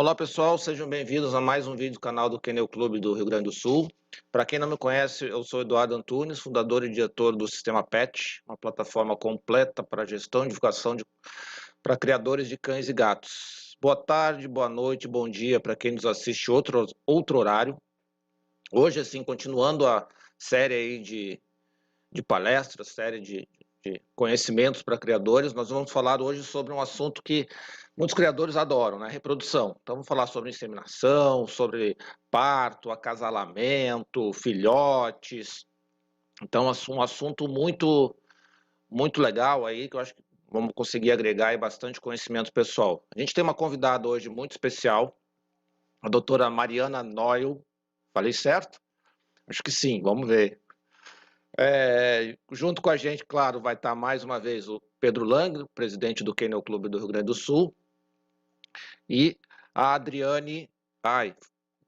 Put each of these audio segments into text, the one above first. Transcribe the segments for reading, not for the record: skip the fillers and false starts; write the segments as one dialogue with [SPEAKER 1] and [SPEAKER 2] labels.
[SPEAKER 1] Olá pessoal, sejam bem-vindos a mais um vídeo do canal do Kennel Clube do Rio Grande do Sul. Para quem não me conhece, eu sou Eduardo Antunes, fundador e diretor do Sistema PET, uma plataforma completa para gestão e divulgação para criadores de cães e gatos. Boa tarde, boa noite, bom dia para quem nos assiste outro horário. Hoje, assim, continuando a série aí de palestras, série de conhecimentos para criadores, nós vamos falar hoje sobre um assunto que muitos criadores adoram, né? Reprodução. Então vamos falar sobre inseminação, sobre parto, acasalamento, filhotes. Então um assunto muito legal aí que eu acho que vamos conseguir agregar aí bastante conhecimento pessoal. A gente tem uma convidada hoje muito especial, a doutora Mariana Noel. Falei certo? Acho que sim, vamos ver. Junto com a gente, claro, vai estar mais uma vez o Pedro Lang, presidente do Kennel Clube do Rio Grande do Sul, e a Adriane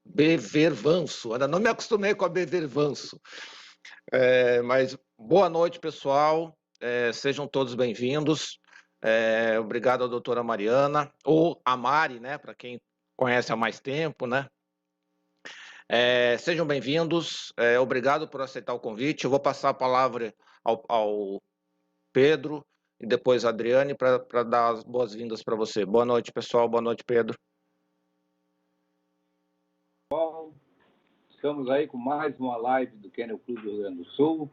[SPEAKER 1] Bevervanso. Ainda não me acostumei com a Bevervanso. Mas boa noite, pessoal. Sejam todos bem-vindos. Obrigado à doutora Mariana, ou a Mari, né, para quem conhece há mais tempo, né? Sejam bem-vindos, obrigado por aceitar o convite. Eu vou passar a palavra ao Pedro e depois a Adriane para dar as boas-vindas para você. Boa noite, pessoal. Boa noite, Pedro.
[SPEAKER 2] Estamos aí com mais uma live do Kennel Clube do Rio Grande do Sul.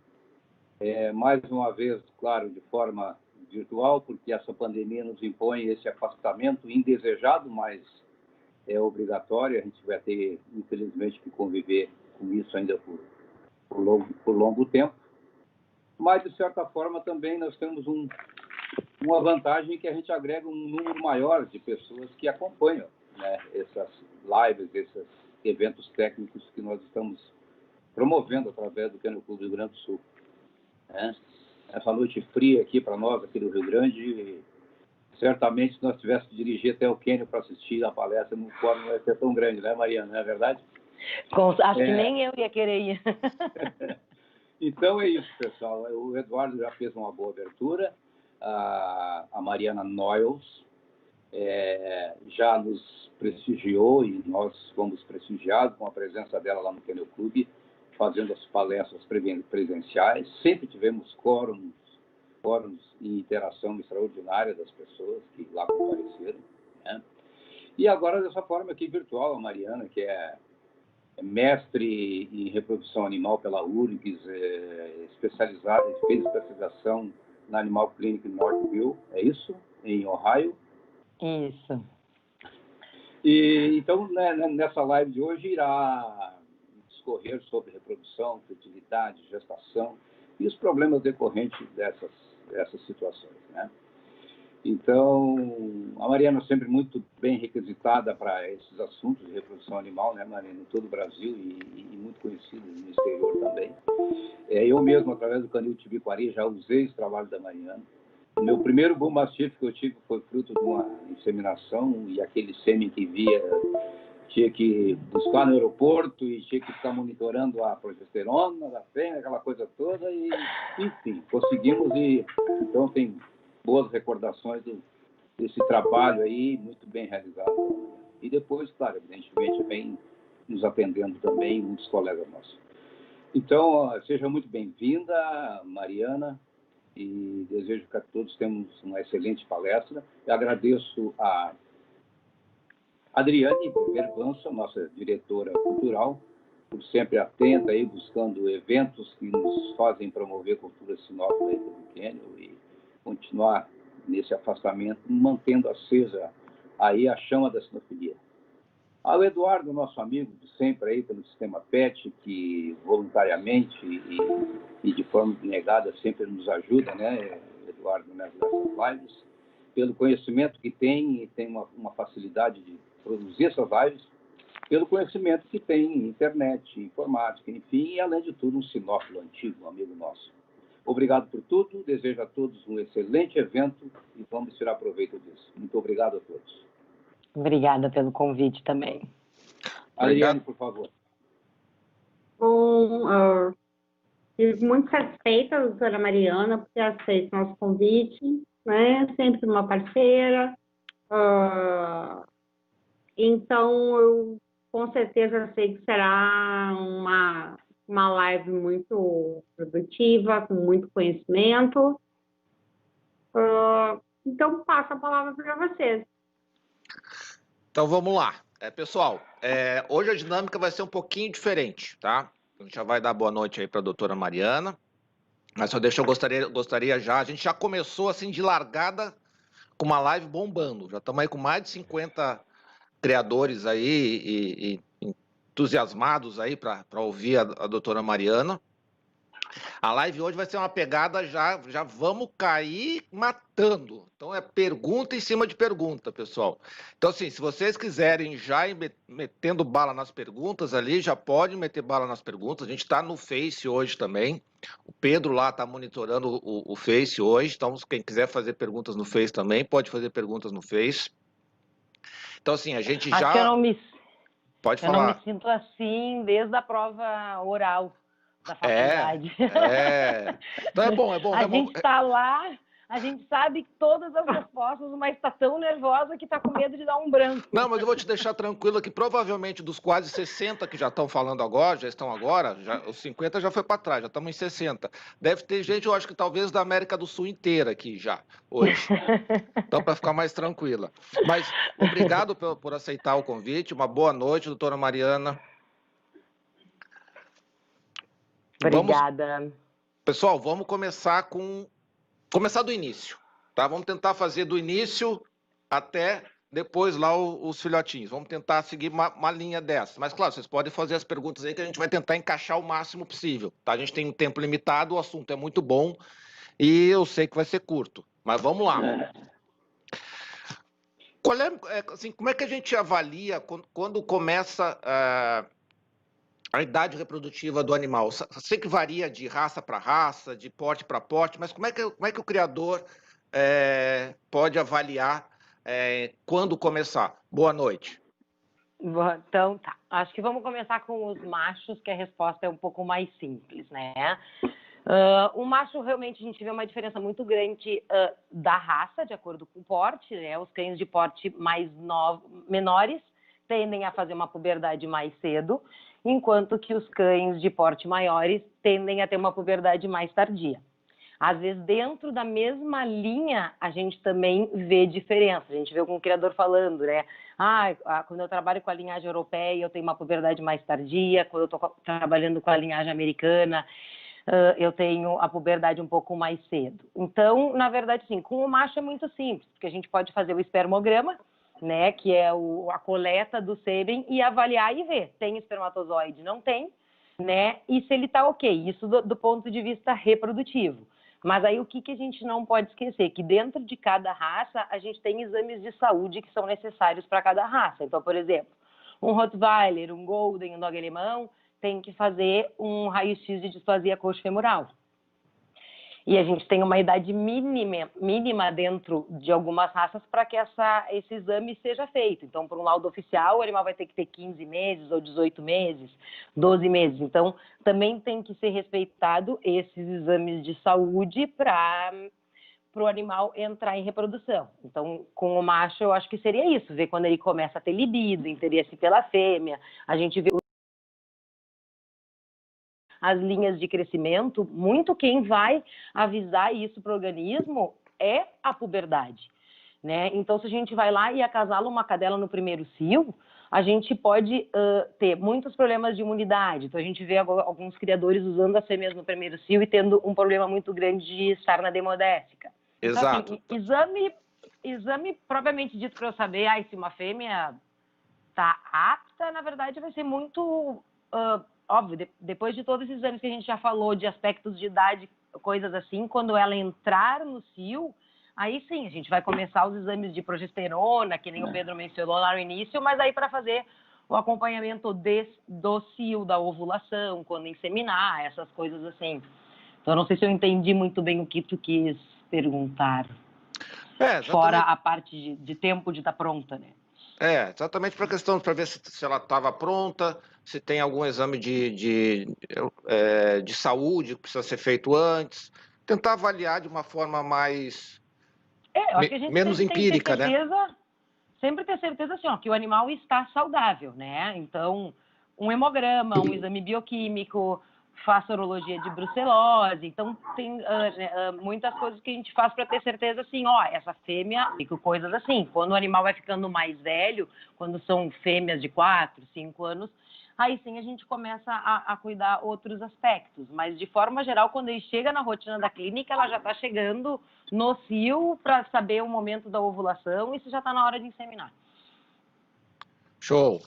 [SPEAKER 2] Mais uma vez, claro, de forma virtual, porque essa pandemia nos impõe esse afastamento indesejado, mas é obrigatório. A gente vai ter, infelizmente, que conviver com isso ainda por longo tempo. Mas, de certa forma, também nós temos uma vantagem que a gente agrega um número maior de pessoas que acompanham, né, essas lives, esses eventos técnicos que nós estamos promovendo através do Kennel Clube do Rio Grande do Sul. Essa noite fria aqui para nós, aqui do Rio Grande, certamente se nós tivéssemos que dirigir até o Kennel para assistir a palestra, no fórum não ia ser tão grande, né, Mariana? Não é verdade?
[SPEAKER 3] Acho que nem eu ia querer ir.
[SPEAKER 2] Então é isso, pessoal. O Eduardo já fez uma boa abertura. A Mariana Noels já nos prestigiou e nós fomos prestigiados com a presença dela lá no Kennel Clube, fazendo as palestras presenciais. Sempre tivemos fóruns e interação extraordinária das pessoas que lá compareceram, né? E agora, dessa forma aqui virtual, a Mariana, que é mestre em reprodução animal pela URGS, especializada, fez especialização na Animal Clinic em Northville, é isso? Em Ohio?
[SPEAKER 3] Isso.
[SPEAKER 2] E, então, né, nessa live de hoje, irá discorrer sobre reprodução, fertilidade, gestação e os problemas decorrentes dessas situações, né? Então, a Mariana sempre muito bem requisitada para esses assuntos de reprodução animal, né, Mariana, em todo o Brasil e muito conhecida no exterior também. Eu mesmo, através do Canil Tibiquari, já usei esse trabalho da Mariana. O meu primeiro Bull Mastiff que eu tive foi fruto de uma inseminação, e aquele sêmen que via tinha que buscar no aeroporto e tinha que ficar monitorando a progesterona da fêmea, aquela coisa toda, e enfim, conseguimos, e então tem boas recordações desse trabalho aí, muito bem realizado. E depois, claro, evidentemente, vem nos atendendo também muitos colegas nossos. Então, seja muito bem-vinda, Mariana, e desejo que todos tenhamos uma excelente palestra. Eu agradeço a Adriane Bervança, nossa diretora cultural, por sempre atenta aí, buscando eventos que nos fazem promover a cultura sinófila do Kennel e continuar nesse afastamento, mantendo acesa aí a chama da sinofilia. Ao Eduardo, nosso amigo de sempre aí pelo Sistema PET, que voluntariamente e de forma negada sempre nos ajuda, né, Eduardo, nessas lives, pelo conhecimento que tem, e tem uma facilidade de produzir essas lives, pelo conhecimento que tem em internet, informática, enfim, e além de tudo um sinófilo antigo, um amigo nosso. Obrigado por tudo, desejo a todos um excelente evento e vamos tirar proveito disso. Muito obrigado a todos.
[SPEAKER 3] Obrigada pelo convite também.
[SPEAKER 2] Adriane, por favor.
[SPEAKER 4] Bom, fico muito satisfeita, doutora Mariana, por ter aceito nosso convite, né? Sempre uma parceira. Então, eu com certeza sei que será uma live muito produtiva, com muito conhecimento. Então, passo a palavra para vocês.
[SPEAKER 1] Então vamos lá. Pessoal, hoje a dinâmica vai ser um pouquinho diferente, tá? A gente já vai dar boa noite aí para a doutora Mariana. Mas só deixa, eu gostaria já, a gente já começou assim de largada com uma live bombando. Já estamos aí com mais de 50 criadores aí e entusiasmados aí para ouvir a doutora Mariana. A live hoje vai ser uma pegada já vamos cair matando. Então é pergunta em cima de pergunta, pessoal. Então assim, se vocês quiserem já ir metendo bala nas perguntas ali, já pode meter bala nas perguntas. A gente está no Face hoje também. O Pedro lá está monitorando o Face hoje. Então quem quiser fazer perguntas no Face também, pode fazer perguntas no Face. Então assim, a gente
[SPEAKER 3] Acho
[SPEAKER 1] já...
[SPEAKER 3] que eu não me sinto assim desde a prova oral da faculdade.
[SPEAKER 1] Então é bom.
[SPEAKER 3] A gente está lá, a gente sabe todas as respostas, mas está tão nervosa que está com medo de dar um branco.
[SPEAKER 1] Não, mas eu vou te deixar tranquilo que provavelmente dos quase 60 que já estão falando agora, os 50 já foi para trás, já estamos em 60. Deve ter gente, eu acho que talvez da América do Sul inteira aqui já, hoje. Então, para ficar mais tranquila. Mas obrigado por aceitar o convite. Uma boa noite, doutora Mariana.
[SPEAKER 3] Obrigada.
[SPEAKER 1] Pessoal, vamos começar do início, tá? Vamos tentar fazer do início até depois lá os filhotinhos. Vamos tentar seguir uma linha dessa. Mas, claro, vocês podem fazer as perguntas aí que a gente vai tentar encaixar o máximo possível, tá? A gente tem um tempo limitado, o assunto é muito bom e eu sei que vai ser curto. Mas vamos lá. Como é que a gente avalia quando começa... a idade reprodutiva do animal? Sei que varia de raça para raça, de porte para porte, mas como é que o criador pode avaliar quando começar? Boa noite.
[SPEAKER 3] Então, tá. Acho que vamos começar com os machos, que a resposta é um pouco mais simples, né? O macho, realmente, a gente vê uma diferença muito grande da raça, de acordo com o porte, né? Os cães de porte menores tendem a fazer uma puberdade mais cedo, enquanto que os cães de porte maiores tendem a ter uma puberdade mais tardia. Às vezes, dentro da mesma linha, a gente também vê diferença. A gente vê algum criador falando, né? Quando eu trabalho com a linhagem europeia, eu tenho uma puberdade mais tardia. Quando eu estou trabalhando com a linhagem americana, eu tenho a puberdade um pouco mais cedo. Então, na verdade, sim, com o macho é muito simples, porque a gente pode fazer o espermograma, né, que é a coleta do sêmen, e avaliar e ver, tem espermatozoide, não tem, né, e se ele está ok, isso do ponto de vista reprodutivo. Mas aí o que a gente não pode esquecer? Que dentro de cada raça, a gente tem exames de saúde que são necessários para cada raça. Então, por exemplo, um Rottweiler, um Golden, um Dog alemão, tem que fazer um raio-x de displasia coxofemoral. E a gente tem uma idade mínima dentro de algumas raças para que esse exame seja feito. Então, por um laudo oficial, o animal vai ter que ter 15 meses, ou 18 meses, 12 meses. Então, também tem que ser respeitado esses exames de saúde para o animal entrar em reprodução. Então, com o macho, eu acho que seria isso, ver quando ele começa a ter libido, interesse pela fêmea. A gente vê as linhas de crescimento, muito quem vai avisar isso para o organismo é a puberdade, né? Então, se a gente vai lá e acasala uma cadela no primeiro cio, a gente pode ter muitos problemas de imunidade. Então, a gente vê alguns criadores usando as fêmeas no primeiro cio e tendo um problema muito grande de estar na demodésica.
[SPEAKER 1] Exato.
[SPEAKER 3] Então, assim, exame propriamente dito para eu saber se uma fêmea está apta, na verdade, vai ser muito... óbvio, depois de todos esses exames que a gente já falou, de aspectos de idade, coisas assim, quando ela entrar no cio, aí sim, a gente vai começar os exames de progesterona, que nem o Pedro mencionou lá no início, mas aí para fazer o acompanhamento do cio, da ovulação, quando inseminar, essas coisas assim. Então, não sei se eu entendi muito bem o que tu quis perguntar. Fora a parte de tempo de estar pronta, né?
[SPEAKER 1] Exatamente para a questão, para ver se ela estava pronta, se tem algum exame de saúde que precisa ser feito antes, tentar avaliar de uma forma mais
[SPEAKER 3] eu acho que a gente
[SPEAKER 1] menos empírica,
[SPEAKER 3] tem que ter certeza,
[SPEAKER 1] né?
[SPEAKER 3] sempre ter certeza assim, ó, que o animal está saudável, né? Então, um hemograma, um exame bioquímico, faz sorologia de brucelose. Então, tem muitas coisas que a gente faz para ter certeza assim, ó, essa fêmea, coisas assim. Quando o animal vai ficando mais velho, quando são fêmeas de 4, 5 anos, aí sim a gente começa a cuidar outros aspectos. Mas, de forma geral, quando ele chega na rotina da clínica, ela já está chegando no cio para saber o momento da ovulação e se já está na hora de inseminar.
[SPEAKER 1] Show.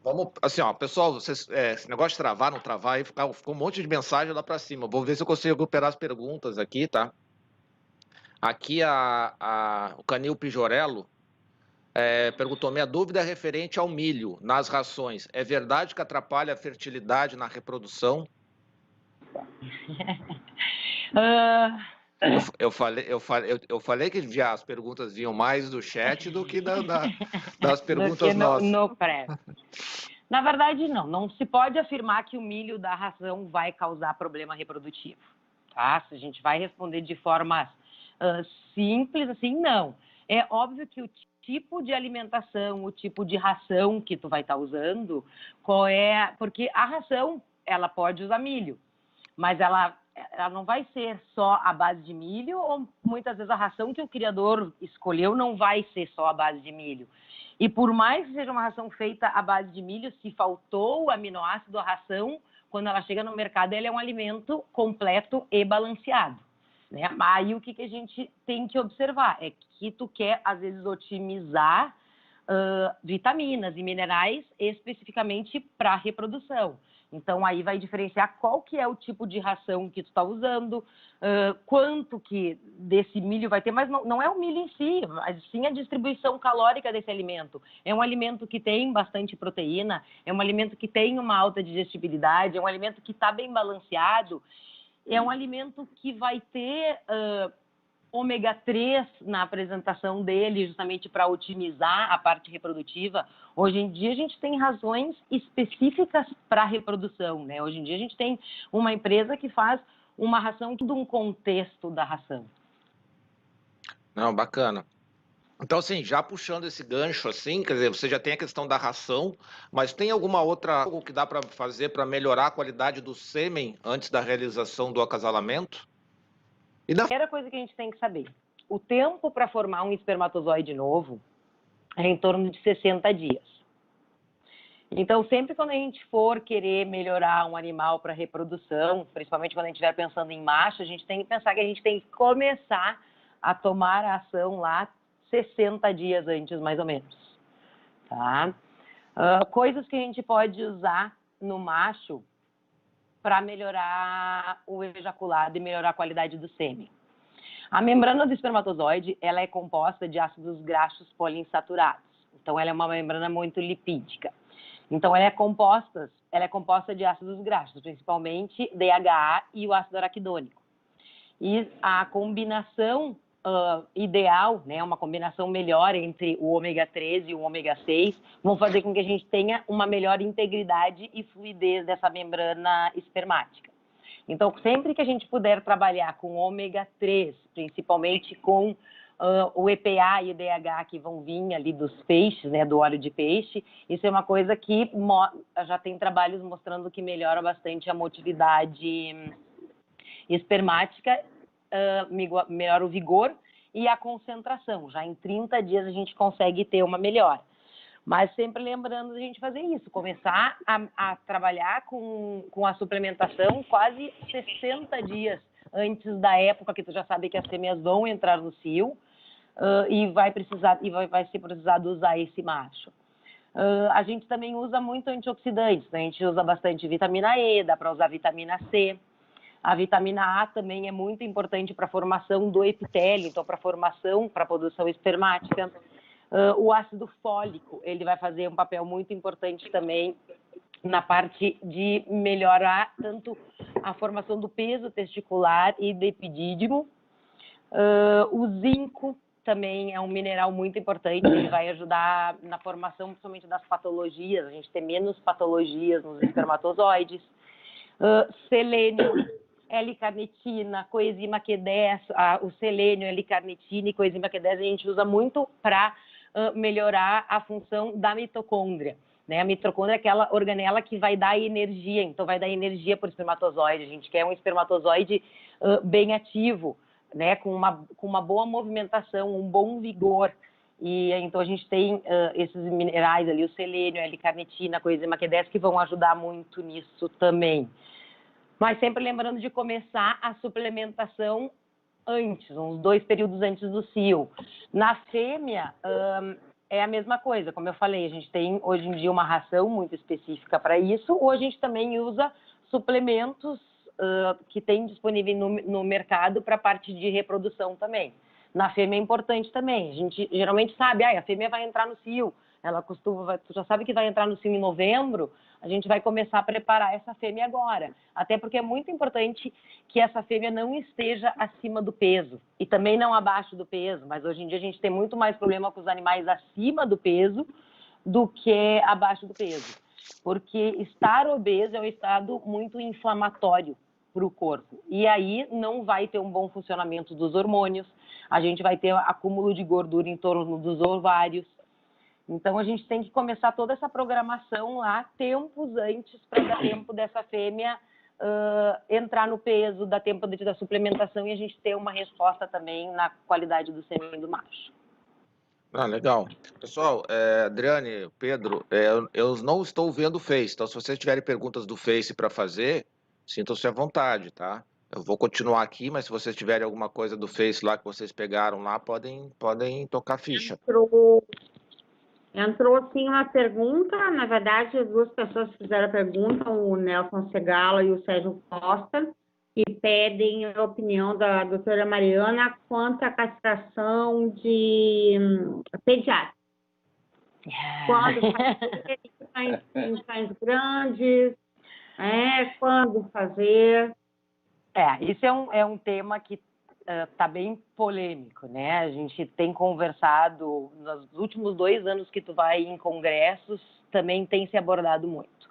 [SPEAKER 1] Vamos, assim, ó, pessoal, vocês, esse negócio de travar, não travar, aí ficou um monte de mensagem lá para cima. Vou ver se eu consigo recuperar as perguntas aqui, tá? Aqui o Canil Pijorello perguntou: minha dúvida é referente ao milho nas rações. É verdade que atrapalha a fertilidade na reprodução? Eu falei que as perguntas vinham mais do chat do que das perguntas nossas.
[SPEAKER 3] No pré. Na verdade, não se pode afirmar que o milho da ração vai causar problema reprodutivo, tá? Se a gente vai responder de forma simples, assim, não. É óbvio que o tipo de alimentação, o tipo de ração que tu vai estar usando, porque a ração, ela pode usar milho, mas ela não vai ser só a base de milho, ou muitas vezes a ração que o criador escolheu não vai ser só a base de milho. E por mais que seja uma ração feita à base de milho, se faltou o aminoácido à ração, quando ela chega no mercado, ele é um alimento completo e balanceado, né? Aí o que a gente tem que observar é que tu quer, às vezes, otimizar vitaminas e minerais especificamente para a reprodução. Então, aí vai diferenciar qual que é o tipo de ração que tu está usando, quanto que desse milho vai ter, mas não é o milho em si, mas sim a distribuição calórica desse alimento. É um alimento que tem bastante proteína, é um alimento que tem uma alta digestibilidade, é um alimento que está bem balanceado, é um alimento que vai ter ômega 3 na apresentação dele, justamente para otimizar a parte reprodutiva. Hoje em dia a gente tem razões específicas para a reprodução, né? Hoje em dia a gente tem uma empresa que faz uma ração, tudo um contexto da ração.
[SPEAKER 1] Não, bacana. Então, assim, já puxando esse gancho, assim, quer dizer, você já tem a questão da ração, mas tem alguma outra algo que dá para fazer para melhorar a qualidade do sêmen antes da realização do acasalamento?
[SPEAKER 3] A primeira coisa que a gente tem que saber, o tempo para formar um espermatozoide novo é em torno de 60 dias. Então, sempre quando a gente for querer melhorar um animal para reprodução, principalmente quando a gente estiver pensando em macho, a gente tem que pensar que a gente tem que começar a tomar a ação lá 60 dias antes, mais ou menos. Tá? Coisas que a gente pode usar no macho para melhorar o ejaculado e melhorar a qualidade do sêmen. A membrana do espermatozoide, ela é composta de ácidos graxos poliinsaturados. Então, ela é uma membrana muito lipídica. Então, ela é composta de ácidos graxos, principalmente DHA e o ácido araquidônico. E a combinação ideal, né, uma combinação melhor entre o ômega 3 e o ômega 6, vão fazer com que a gente tenha uma melhor integridade e fluidez dessa membrana espermática. Então, sempre que a gente puder trabalhar com ômega 3, principalmente com o EPA e o DHA que vão vir ali dos peixes, né, do óleo de peixe, isso é uma coisa que já tem trabalhos mostrando que melhora bastante a motilidade espermática, melhora o vigor e a concentração. Já em 30 dias a gente consegue ter uma melhora. Mas sempre lembrando a gente fazer isso, começar a trabalhar com a suplementação quase 60 dias antes da época que tu já sabe que as fêmeas vão entrar no cio e vai ser precisado usar esse macho. A gente também usa muito antioxidantes, né? A gente usa bastante vitamina E, dá para usar vitamina C. A vitamina A também é muito importante para a formação do epitélio, então para a produção espermática. O ácido fólico, ele vai fazer um papel muito importante também na parte de melhorar tanto a formação do peso testicular e do epidídimo. O zinco também é um mineral muito importante, ele vai ajudar na formação principalmente das patologias, a gente ter menos patologias nos espermatozoides. Selênio, L-carnitina, coenzima Q10, o selênio, L-carnitina e coenzima Q10 a gente usa muito para melhorar a função da mitocôndria. Né? A mitocôndria é aquela organela que vai dar energia, então vai dar energia para o espermatozoide. A gente quer um espermatozoide bem ativo, né? com uma boa movimentação, um bom vigor. E então a gente tem esses minerais ali, o selênio, a L-carnitina, a coenzima Q10, que vão ajudar muito nisso também. Mas sempre lembrando de começar a suplementação antes, uns 2 períodos antes do cio. Na fêmea, é a mesma coisa, como eu falei, a gente tem hoje em dia uma ração muito específica para isso, ou a gente também usa suplementos que tem disponível no mercado para a parte de reprodução também. Na fêmea é importante também, a gente geralmente sabe, a fêmea vai entrar no cio, ela já sabe que vai entrar no cio em novembro, a gente vai começar a preparar essa fêmea agora. Até porque é muito importante que essa fêmea não esteja acima do peso e também não abaixo do peso. Mas hoje em dia a gente tem muito mais problema com os animais acima do peso do que abaixo do peso. Porque estar obeso é um estado muito inflamatório para o corpo. E aí não vai ter um bom funcionamento dos hormônios, a gente vai ter acúmulo de gordura em torno dos ovários. Então, a gente tem que começar toda essa programação lá tempos antes para dar tempo dessa fêmea entrar no peso, dar tempo da suplementação e a gente ter uma resposta também na qualidade do sêmen do macho.
[SPEAKER 1] Legal. Pessoal, Adriane, Pedro, eu não estou vendo o Face, então se vocês tiverem perguntas do Face para fazer, sintam-se à vontade, tá? Eu vou continuar aqui, mas se vocês tiverem alguma coisa do Face lá que vocês pegaram lá, podem tocar a ficha.
[SPEAKER 4] Entrou sim uma pergunta, na verdade, as 2 pessoas fizeram a pergunta, o Nelson Segala e o Sérgio Costa, e pedem a opinião da doutora Mariana quanto à castração de pediátrica. Quando fazer em cães grandes, quando fazer.
[SPEAKER 3] Isso é um tema que está bem polêmico, né? A gente tem conversado, nos últimos 2 anos que tu vai em congressos, também tem se abordado muito.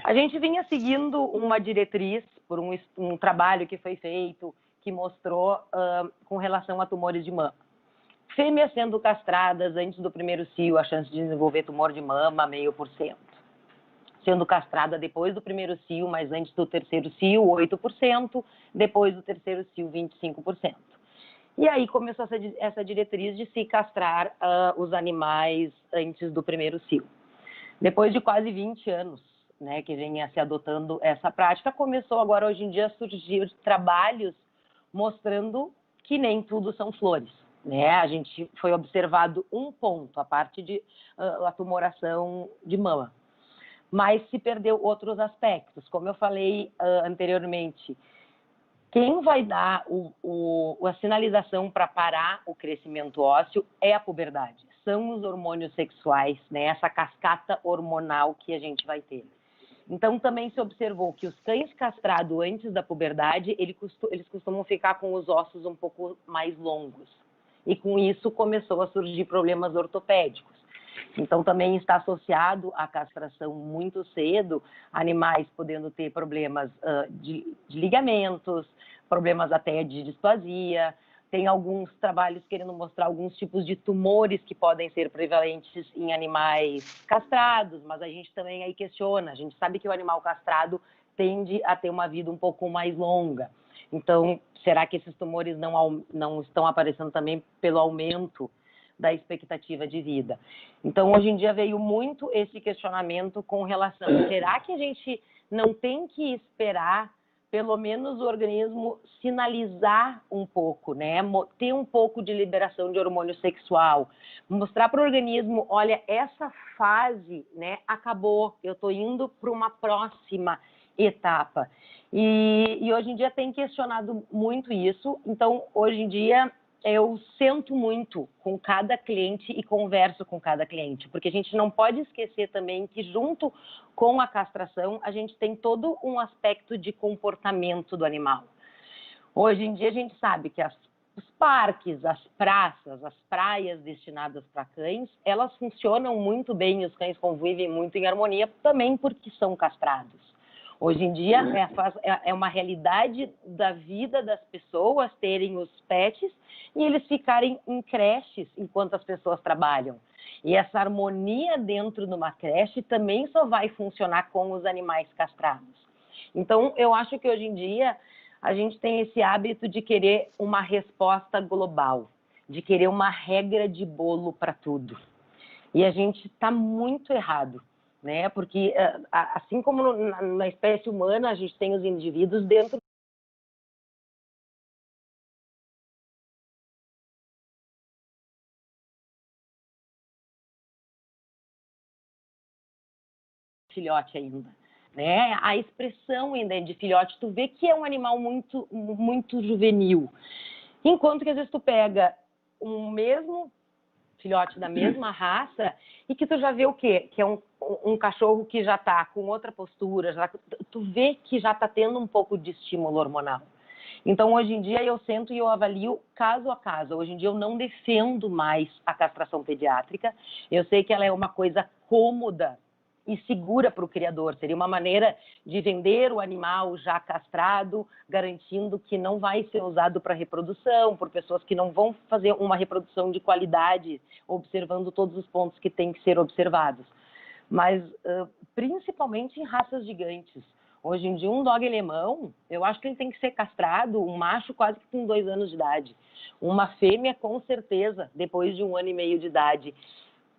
[SPEAKER 3] A gente vinha seguindo uma diretriz por um trabalho que foi feito, que mostrou com relação a tumores de mama. Fêmeas sendo castradas antes do primeiro cio, a chance de desenvolver tumor de mama, 0,5%. Sendo castrada depois do primeiro cio, mas antes do terceiro cio, 8%, depois do terceiro cio, 25%. E aí começou essa diretriz de se castrar os animais antes do primeiro cio. Depois de quase 20 anos, né, que vinha se adotando essa prática, começou agora hoje em dia a surgir trabalhos mostrando que nem tudo são flores. Né? A gente foi observado um ponto, a parte de a tumoração de mama. Mas se perdeu outros aspectos. Como eu falei anteriormente, quem vai dar a sinalização para parar o crescimento ósseo é a puberdade. São os hormônios sexuais, né? Essa cascata hormonal que a gente vai ter. Então, também se observou que os cães castrados antes da puberdade, eles costumam ficar com os ossos um pouco mais longos. E com isso começou a surgir problemas ortopédicos. Então, também está associado à castração muito cedo, animais podendo ter problemas de ligamentos, problemas até de displasia. Tem alguns trabalhos querendo mostrar alguns tipos de tumores que podem ser prevalentes em animais castrados, mas a gente também aí questiona. A gente sabe que o animal castrado tende a ter uma vida um pouco mais longa. Então, será que esses tumores não estão aparecendo também pelo aumento da expectativa de vida? Então, hoje em dia veio muito esse questionamento com relação, será que a gente não tem que esperar pelo menos o organismo sinalizar um pouco, né? Ter um pouco de liberação de hormônio sexual, mostrar para o organismo, olha, essa fase, né, acabou, eu estou indo para uma próxima etapa. E hoje em dia tem questionado muito isso, então hoje em dia eu sento muito com cada cliente e converso com cada cliente, porque a gente não pode esquecer também que junto com a castração a gente tem todo um aspecto de comportamento do animal. Hoje em dia a gente sabe que os parques, as praças, as praias destinadas para cães, elas funcionam muito bem, os cães convivem muito em harmonia também porque são castrados. Hoje em dia é uma realidade da vida das pessoas terem os pets e eles ficarem em creches enquanto as pessoas trabalham. E essa harmonia dentro de uma creche também só vai funcionar com os animais castrados. Então, eu acho que hoje em dia a gente tem esse hábito de querer uma resposta global, de querer uma regra de bolo para tudo. E a gente está muito errado, né? Porque, assim como na espécie humana, a gente tem os indivíduos dentro do filhote ainda. Né? A expressão ainda de filhote, tu vê que é um animal muito, muito juvenil. Enquanto que às vezes tu pega um mesmo filhote da mesma raça e que tu já vê o quê? Que é um cachorro que já tá com outra postura, tu vê que já tá tendo um pouco de estímulo hormonal. Então, hoje em dia, eu sento e eu avalio caso a caso. Hoje em dia, eu não defendo mais a castração pediátrica. Eu sei que ela é uma coisa cômoda e segura para o criador. Seria uma maneira de vender o animal já castrado, garantindo que não vai ser usado para reprodução, por pessoas que não vão fazer uma reprodução de qualidade, observando todos os pontos que têm que ser observados. Mas, principalmente em raças gigantes. Hoje em dia, um dog alemão, eu acho que ele tem que ser castrado, um macho quase que com 2 anos de idade. Uma fêmea, com certeza, depois de 1 ano e meio de idade.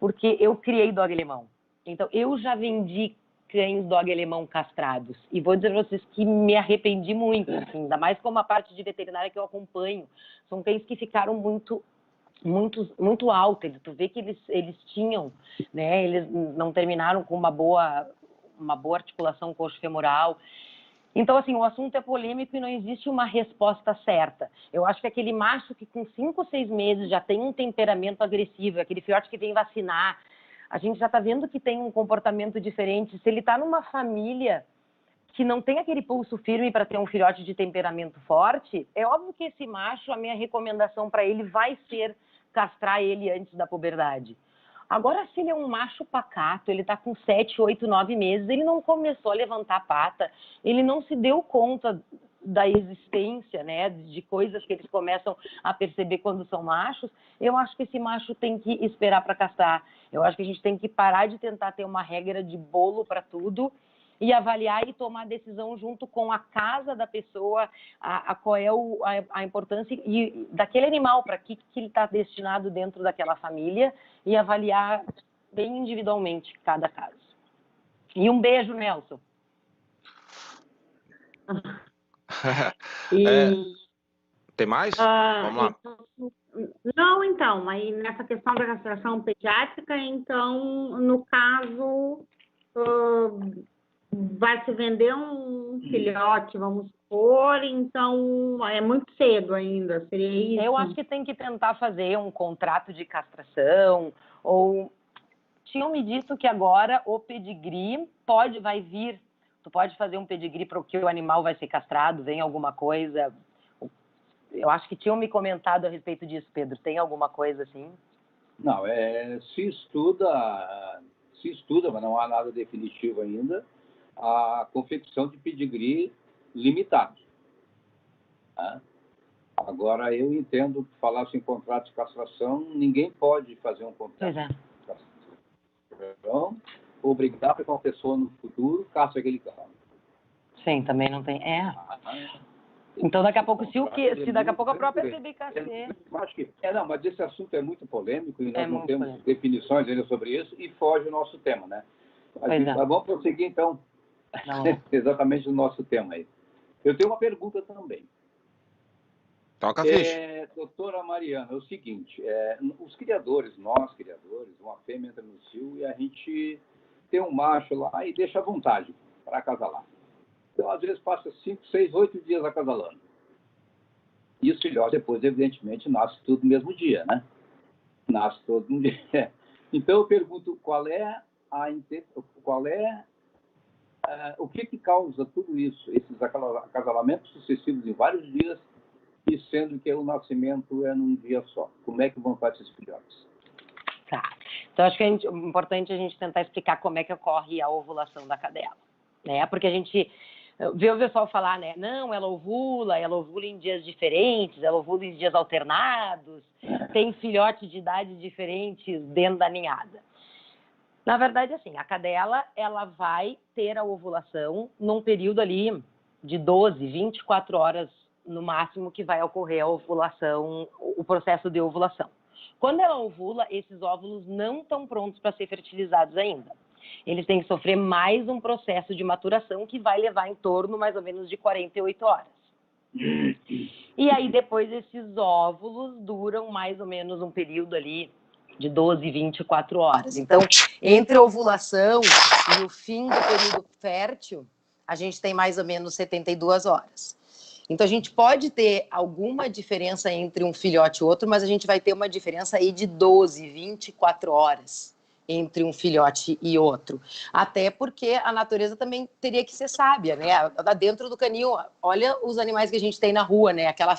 [SPEAKER 3] Porque eu criei dog alemão. Então, eu já vendi cães dog alemão castrados. E vou dizer a vocês que me arrependi muito, assim, ainda mais com a parte de veterinária que eu acompanho. São cães que ficaram muito altos. Tu vê que eles tinham, né? Eles não terminaram com uma boa articulação coxo-femoral. Então, assim, o assunto é polêmico e não existe uma resposta certa. Eu acho que aquele macho que com 5 ou 6 meses já tem um temperamento agressivo, aquele filhote que vem vacinar, a gente já está vendo que tem um comportamento diferente. Se ele está numa família que não tem aquele pulso firme para ter um filhote de temperamento forte, é óbvio que esse macho, a minha recomendação para ele vai ser castrar ele antes da puberdade. Agora, se ele é um macho pacato, ele está com 7, 8, 9 meses, ele não começou a levantar a pata, ele não se deu conta da existência, né, de coisas que eles começam a perceber quando são machos, eu acho que esse macho tem que esperar para castrar. Eu acho que a gente tem que parar de tentar ter uma regra de bolo para tudo e avaliar e tomar a decisão junto com a casa da pessoa, qual é a importância e daquele animal, para que ele está destinado dentro daquela família e avaliar bem individualmente cada caso. E um beijo, Nelson.
[SPEAKER 1] Tem mais? Vamos lá.
[SPEAKER 4] Não, então, aí nessa questão da castração pediátrica, então, no caso, vai se vender um filhote, vamos supor, então é muito cedo ainda, seria isso?
[SPEAKER 3] Eu acho que tem que tentar fazer um contrato de castração, ou tinham me dito que agora o pedigree vai vir, tu pode fazer um pedigree para o que o animal vai ser castrado, vem alguma coisa. Eu acho que tinham me comentado a respeito disso, Pedro. Tem alguma coisa assim?
[SPEAKER 2] Não, se estuda, mas não há nada definitivo ainda, a confecção de pedigree limitado. Tá? Agora, eu entendo que falasse em contrato de castração, ninguém pode fazer um contrato de castração, obrigar para que uma pessoa no futuro caça aquele cão.
[SPEAKER 3] Sim, também não tem. Então, daqui a pouco, se daqui a pouco a própria CBKC...
[SPEAKER 2] Acho que... Não, mas esse assunto é muito polêmico e nós não temos definições ainda sobre isso e foge o nosso tema, né? Mas, vamos prosseguir, então, exatamente no nosso tema aí. Eu tenho uma pergunta também.
[SPEAKER 1] Toca a ficha.
[SPEAKER 2] Doutora Mariana, é o seguinte, os criadores, nós criadores, uma fêmea entra no cio e a gente tem um macho lá e deixa à vontade para acasalar. Então, às vezes, passa 5, 6, 8 dias acasalando. E os filhotes, depois, evidentemente, nascem tudo no mesmo dia, né? Nasce todo no dia. Então, eu pergunto, o que causa tudo isso, esses acasalamentos sucessivos em vários dias, e sendo que o nascimento é num dia só? Como é que vão fazer esses filhotes?
[SPEAKER 3] Tá. Então, acho que é importante a gente tentar explicar como é que ocorre a ovulação da cadela. né? Porque a gente vê o pessoal falar, né? Não, ela ovula em dias diferentes, ela ovula em dias alternados, tem filhote de idades diferentes dentro da ninhada. Na verdade, assim, a cadela, ela vai ter a ovulação num período ali de 12, 24 horas no máximo que vai ocorrer a ovulação, o processo de ovulação. Quando ela ovula, esses óvulos não estão prontos para ser fertilizados ainda. Eles têm que sofrer mais um processo de maturação que vai levar em torno mais ou menos de 48 horas. E aí depois esses óvulos duram mais ou menos um período ali de 12, 24 horas. Então, entre a ovulação e o fim do período fértil, a gente tem mais ou menos 72 horas. Então, a gente pode ter alguma diferença entre um filhote e outro, mas a gente vai ter uma diferença aí de 12, 24 horas entre um filhote e outro. Até porque a natureza também teria que ser sábia, né? Dentro do canil, olha os animais que a gente tem na rua, né? Aquela...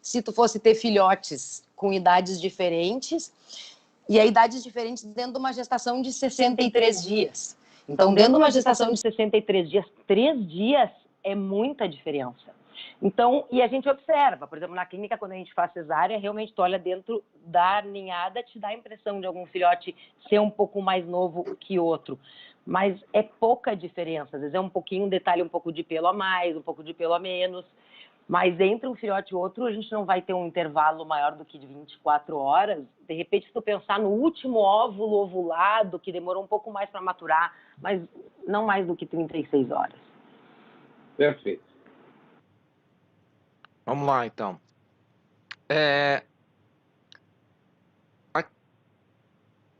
[SPEAKER 3] Se tu fosse ter filhotes com idades diferentes, e a idades diferentes dentro de uma gestação de 63 dias. Então, dentro de uma gestação de 63 dias, 3 dias é muita diferença. Então, e a gente observa, por exemplo, na clínica, quando a gente faz cesárea, realmente tu olha dentro da ninhada, te dá a impressão de algum filhote ser um pouco mais novo que outro. Mas é pouca diferença, às vezes é um pouquinho, um detalhe, um pouco de pelo a mais, um pouco de pelo a menos. Mas entre um filhote e outro, a gente não vai ter um intervalo maior do que de 24 horas. De repente, se tu pensar no último óvulo ovulado, que demorou um pouco mais para maturar, mas não mais do que 36 horas.
[SPEAKER 2] Perfeito.
[SPEAKER 1] Vamos lá, então.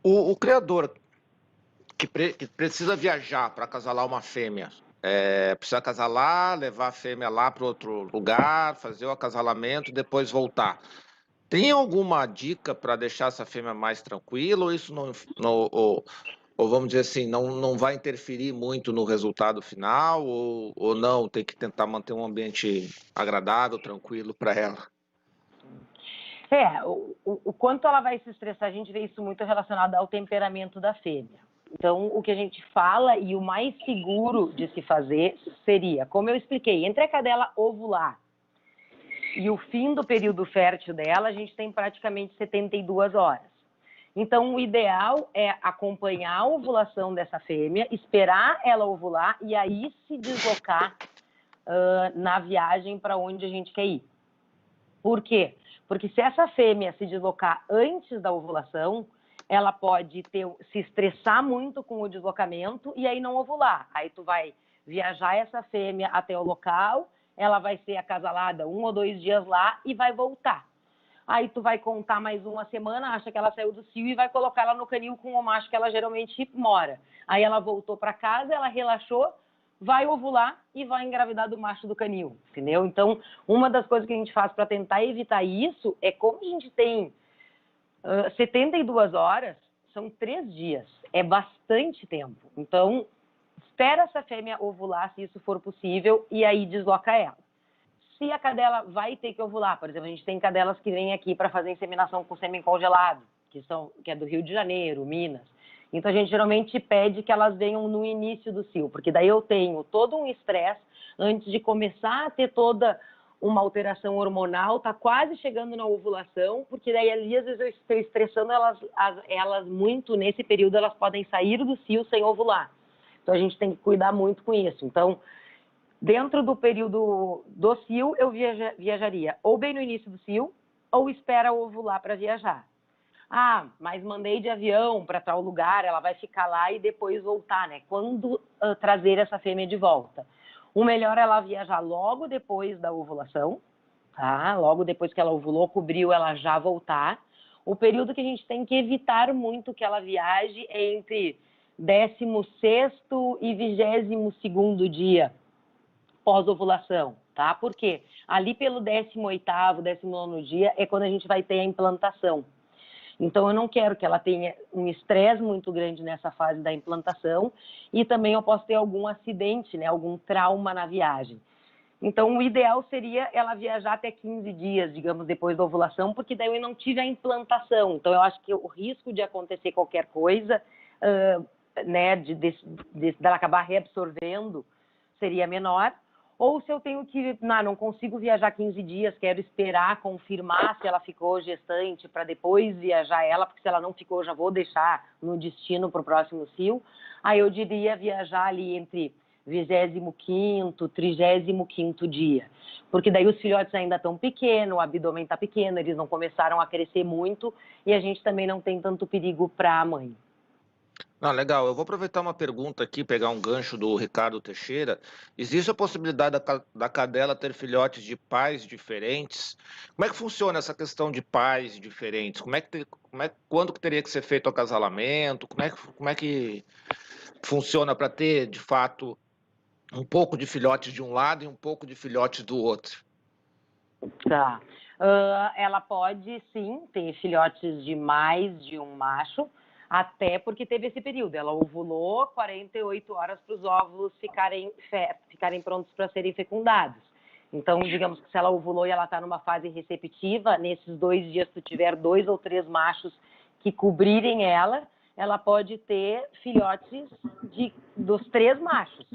[SPEAKER 1] O criador que precisa viajar para acasalar uma fêmea, precisa acasalar, levar a fêmea lá para outro lugar, fazer o acasalamento, depois voltar. Tem alguma dica para deixar essa fêmea mais tranquila, ou isso ou vamos dizer assim, não vai interferir muito no resultado final, ou não, tem que tentar manter um ambiente agradável, tranquilo para ela?
[SPEAKER 3] O quanto ela vai se estressar, a gente vê isso muito relacionado ao temperamento da fêmea. Então, o que a gente fala e o mais seguro de se fazer seria, como eu expliquei, entre a cadela ovular e o fim do período fértil dela, a gente tem praticamente 72 horas. Então, o ideal é acompanhar a ovulação dessa fêmea, esperar ela ovular e aí se deslocar na viagem para onde a gente quer ir. Por quê? Porque se essa fêmea se deslocar antes da ovulação, ela pode se estressar muito com o deslocamento e aí não ovular. Aí tu vai viajar essa fêmea até o local, ela vai ser acasalada 1 ou 2 dias lá e vai voltar. Aí tu vai contar mais uma semana, acha que ela saiu do cio e vai colocar ela no canil com o macho que ela geralmente mora. Aí ela voltou para casa, ela relaxou, vai ovular e vai engravidar do macho do canil, entendeu? Então, uma das coisas que a gente faz para tentar evitar isso é, como a gente tem 72 horas, são 3 dias, é bastante tempo. Então, espera essa fêmea ovular, se isso for possível, e aí desloca ela. Se a cadela vai ter que ovular, por exemplo, a gente tem cadelas que vêm aqui para fazer inseminação com sêmen congelado, que é do Rio de Janeiro, Minas. Então, a gente geralmente pede que elas venham no início do cio, porque daí eu tenho todo um estresse antes de começar a ter toda uma alteração hormonal, tá quase chegando na ovulação, porque daí ali, às vezes, eu estou estressando elas muito, nesse período, elas podem sair do cio sem ovular. Então, a gente tem que cuidar muito com isso. Então, dentro do período do cio, eu viajaria ou bem no início do cio, ou espera ovular para viajar. Ah, mas mandei de avião para tal lugar, ela vai ficar lá e depois voltar, né? Quando trazer essa fêmea de volta? O melhor é ela viajar logo depois da ovulação, tá? Logo depois que ela ovulou, cobriu, ela já voltar. O período que a gente tem que evitar muito que ela viaje é entre 16º e 22º dia pós-ovulação, tá? Por quê? Ali pelo 18º, 19º dia é quando a gente vai ter a implantação. Então, eu não quero que ela tenha um estresse muito grande nessa fase da implantação e também eu posso ter algum acidente, né, algum trauma na viagem. Então, o ideal seria ela viajar até 15 dias, digamos, depois da ovulação, porque daí eu não tive a implantação. Então, eu acho que o risco de acontecer qualquer coisa, né, dela acabar reabsorvendo, seria menor. Ou se eu tenho que, não consigo viajar 15 dias, quero esperar confirmar se ela ficou gestante para depois viajar ela, porque se ela não ficou, já vou deixar no destino para o próximo cio. Aí eu diria viajar ali entre 25º, 35º dia. Porque daí os filhotes ainda estão pequenos, o abdômen está pequeno, eles não começaram a crescer muito e a gente também não tem tanto perigo para a mãe.
[SPEAKER 1] Legal. Eu vou aproveitar uma pergunta aqui, pegar um gancho do Ricardo Teixeira. Existe a possibilidade da cadela ter filhotes de pais diferentes? Como é que funciona essa questão de pais diferentes? Quando que teria que ser feito o acasalamento? Como é que funciona para ter, de fato, um pouco de filhotes de um lado e um pouco de filhotes do outro?
[SPEAKER 3] Tá. Ela pode, sim, ter filhotes de mais de um macho, até porque teve esse período. Ela ovulou 48 horas para os óvulos ficarem prontos para serem fecundados. Então, digamos que se ela ovulou e ela está numa fase receptiva, nesses 2 dias, se tu tiver 2 ou 3 machos que cobrirem ela pode ter filhotes dos 3 machos,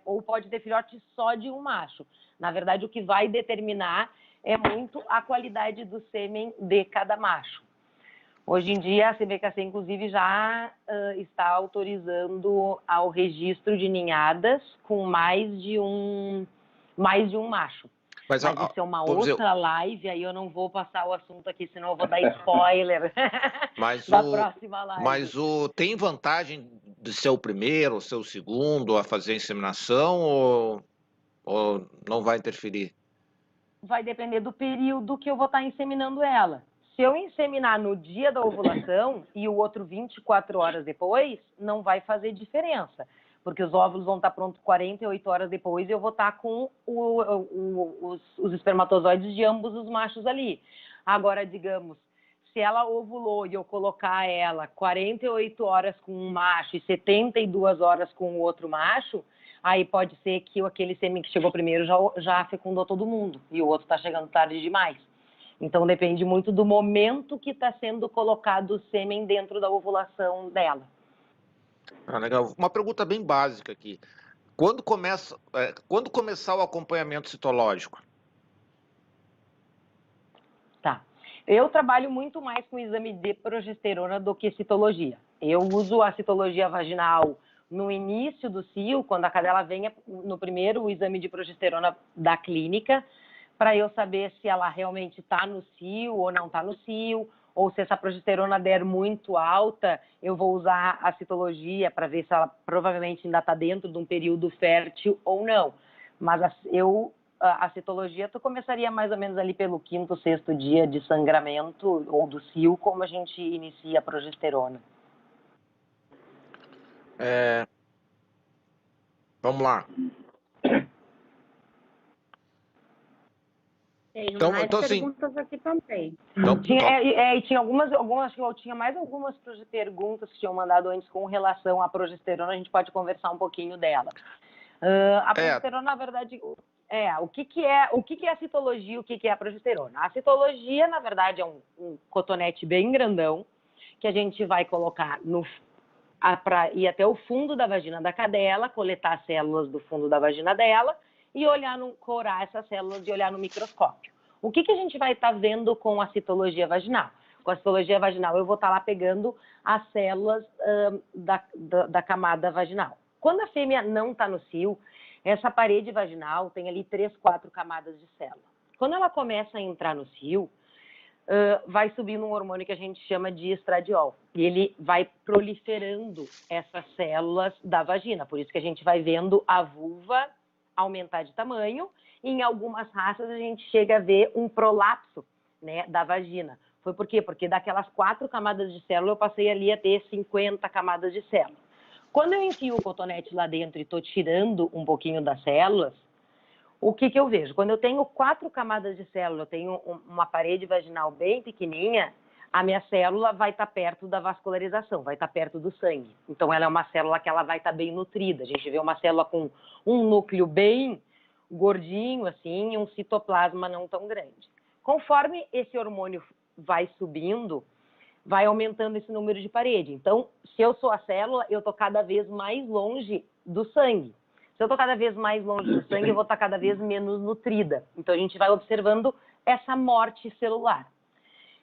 [SPEAKER 3] ou pode ter filhotes só de um macho. Na verdade, o que vai determinar é muito a qualidade do sêmen de cada macho. Hoje em dia, a CBKC, inclusive, já está autorizando ao registro de ninhadas com mais de um macho. Mas isso é uma outra live, aí eu não vou passar o assunto aqui, senão eu vou dar spoiler da próxima live.
[SPEAKER 1] Mas tem vantagem de ser o primeiro ou ser o segundo a fazer a inseminação ou não vai interferir?
[SPEAKER 3] Vai depender do período que eu vou estar inseminando ela. Se eu inseminar no dia da ovulação e o outro 24 horas depois, não vai fazer diferença. Porque os óvulos vão estar prontos 48 horas depois e eu vou estar com os espermatozoides de ambos os machos ali. Agora, digamos, se ela ovulou e eu colocar ela 48 horas com um macho e 72 horas com o outro macho, aí pode ser que aquele sêmen que chegou primeiro já fecundou todo mundo e o outro está chegando tarde demais. Então, depende muito do momento que está sendo colocado o sêmen dentro da ovulação dela.
[SPEAKER 1] Legal. Uma pergunta bem básica aqui. Quando começar o acompanhamento citológico?
[SPEAKER 3] Tá. Eu trabalho muito mais com exame de progesterona do que citologia. Eu uso a citologia vaginal no início do cio, quando a cadela vem no primeiro exame de progesterona da clínica, para eu saber se ela realmente está no cio ou não está no cio, ou se essa progesterona der muito alta, eu vou usar a citologia para ver se ela provavelmente ainda está dentro de um período fértil ou não. Mas a citologia, tu começaria mais ou menos ali pelo 5º, 6º dia de sangramento ou do cio, como a gente inicia a progesterona.
[SPEAKER 1] Vamos lá.
[SPEAKER 4] Tem mais perguntas aqui também.
[SPEAKER 3] Tinha algumas, acho que eu tinha mais algumas perguntas que tinham mandado antes com relação à progesterona, a gente pode conversar um pouquinho dela. A progesterona, na verdade, o que é a citologia e o que é a progesterona? A citologia, na verdade, é um cotonete bem grandão que a gente vai colocar para ir até o fundo da vagina da cadela, coletar as células do fundo da vagina dela e corar essas células e olhar no microscópio. O que a gente vai estar vendo com a citologia vaginal? Com a citologia vaginal, eu vou estar lá pegando as células da camada vaginal. Quando a fêmea não está no cio, essa parede vaginal tem ali 3, 4 camadas de célula. Quando ela começa a entrar no cio, vai subindo um hormônio que a gente chama de estradiol. E ele vai proliferando essas células da vagina. Por isso que a gente vai vendo a vulva aumentar de tamanho. E em algumas raças a gente chega a ver um prolapso, né, da vagina. Foi por quê? Porque daquelas 4 camadas de célula eu passei ali a ter 50 camadas de célula. Quando eu enfio o cotonete lá dentro e estou tirando um pouquinho das células, o que eu vejo? Quando eu tenho 4 camadas de célula, eu tenho uma parede vaginal bem pequenininha, a minha célula vai estar perto da vascularização, vai estar perto do sangue. Então, ela é uma célula que ela vai estar bem nutrida. A gente vê uma célula com um núcleo bem gordinho, assim, e um citoplasma não tão grande. Conforme esse hormônio vai subindo, vai aumentando esse número de parede. Então, se eu sou a célula, eu estou cada vez mais longe do sangue. Se eu estou cada vez mais longe do sangue, eu vou estar cada vez menos nutrida. Então, a gente vai observando essa morte celular.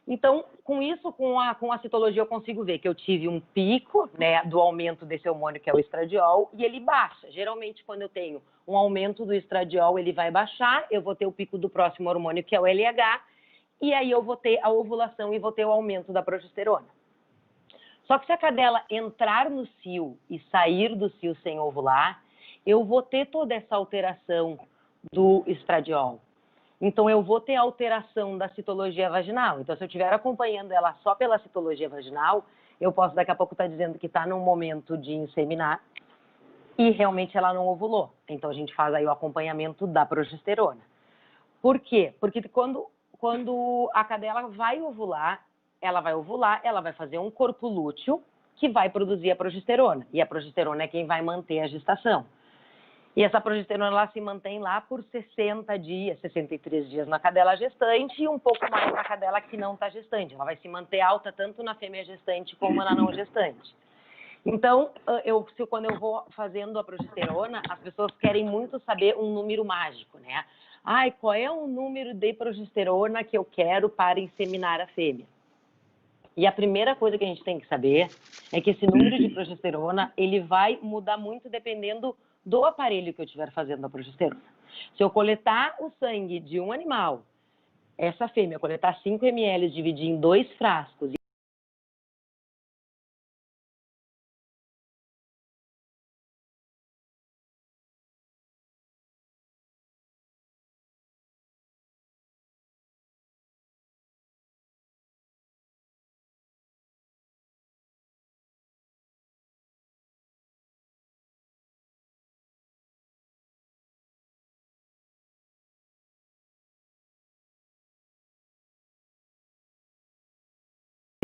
[SPEAKER 3] Então, com isso, com a citologia, eu consigo ver que eu tive um pico, né, do aumento desse hormônio, que é o estradiol, e ele baixa. Geralmente, quando eu tenho um aumento do estradiol, ele vai baixar, eu vou ter o pico do próximo hormônio, que é o LH, e aí eu vou ter a ovulação e vou ter o aumento da progesterona. Só que se a cadela entrar no cio e sair do cio sem ovular, eu vou ter toda essa alteração do estradiol. Então, eu vou ter alteração da citologia vaginal. Então, se eu estiver acompanhando ela só pela citologia vaginal, eu posso daqui a pouco estar dizendo que está no momento de inseminar e realmente ela não ovulou. Então, a gente faz aí o acompanhamento da progesterona. Por quê? Porque quando a cadela vai ovular, ela vai fazer um corpo lúteo que vai produzir a progesterona. E a progesterona é quem vai manter a gestação. E essa progesterona ela se mantém lá por 60 dias, 63 dias na cadela gestante e um pouco mais na cadela que não está gestante. Ela vai se manter alta tanto na fêmea gestante como na não gestante. Então, quando eu vou fazendo a progesterona, as pessoas querem muito saber um número mágico, né? Ai, qual é o número de progesterona que eu quero para inseminar a fêmea? E a primeira coisa que a gente tem que saber é que esse número de progesterona, ele vai mudar muito dependendo do aparelho que eu estiver fazendo a progesterona. Se eu coletar o sangue de um animal, essa fêmea coletar 5 ml, dividir em 2 frascos,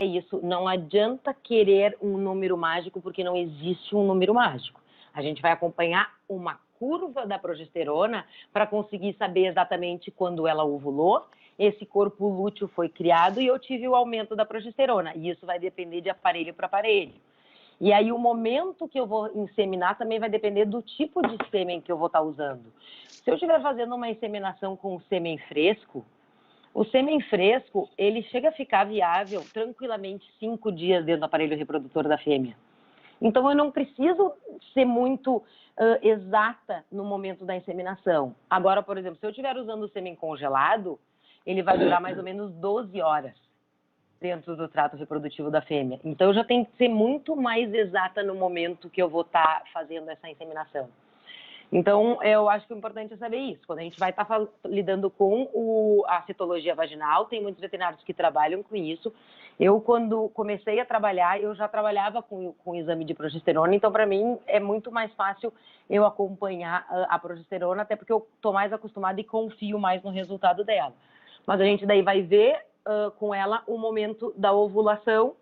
[SPEAKER 3] é isso, não adianta querer um número mágico, porque não existe um número mágico. A gente vai acompanhar uma curva da progesterona para conseguir saber exatamente quando ela ovulou, esse corpo lúteo foi criado e eu tive o aumento da progesterona. E isso vai depender de aparelho para aparelho. E aí o momento que eu vou inseminar também vai depender do tipo de sêmen que eu vou estar usando. Se eu estiver fazendo uma inseminação com sêmen fresco, o sêmen fresco, ele chega a ficar viável tranquilamente 5 dias dentro do aparelho reprodutor da fêmea. Então, eu não preciso ser muito exata no momento da inseminação. Agora, por exemplo, se eu estiver usando o sêmen congelado, ele vai durar mais ou menos 12 horas dentro do trato reprodutivo da fêmea. Então, eu já tenho que ser muito mais exata no momento que eu vou estar fazendo essa inseminação. Então, eu acho que o importante é saber isso. Quando a gente vai estar lidando com a citologia vaginal, tem muitos veterinários que trabalham com isso. Eu, quando comecei a trabalhar, eu já trabalhava com o exame de progesterona, então, para mim, é muito mais fácil eu acompanhar a progesterona, até porque eu estou mais acostumada e confio mais no resultado dela. Mas a gente daí vai ver com ela o momento da ovulação.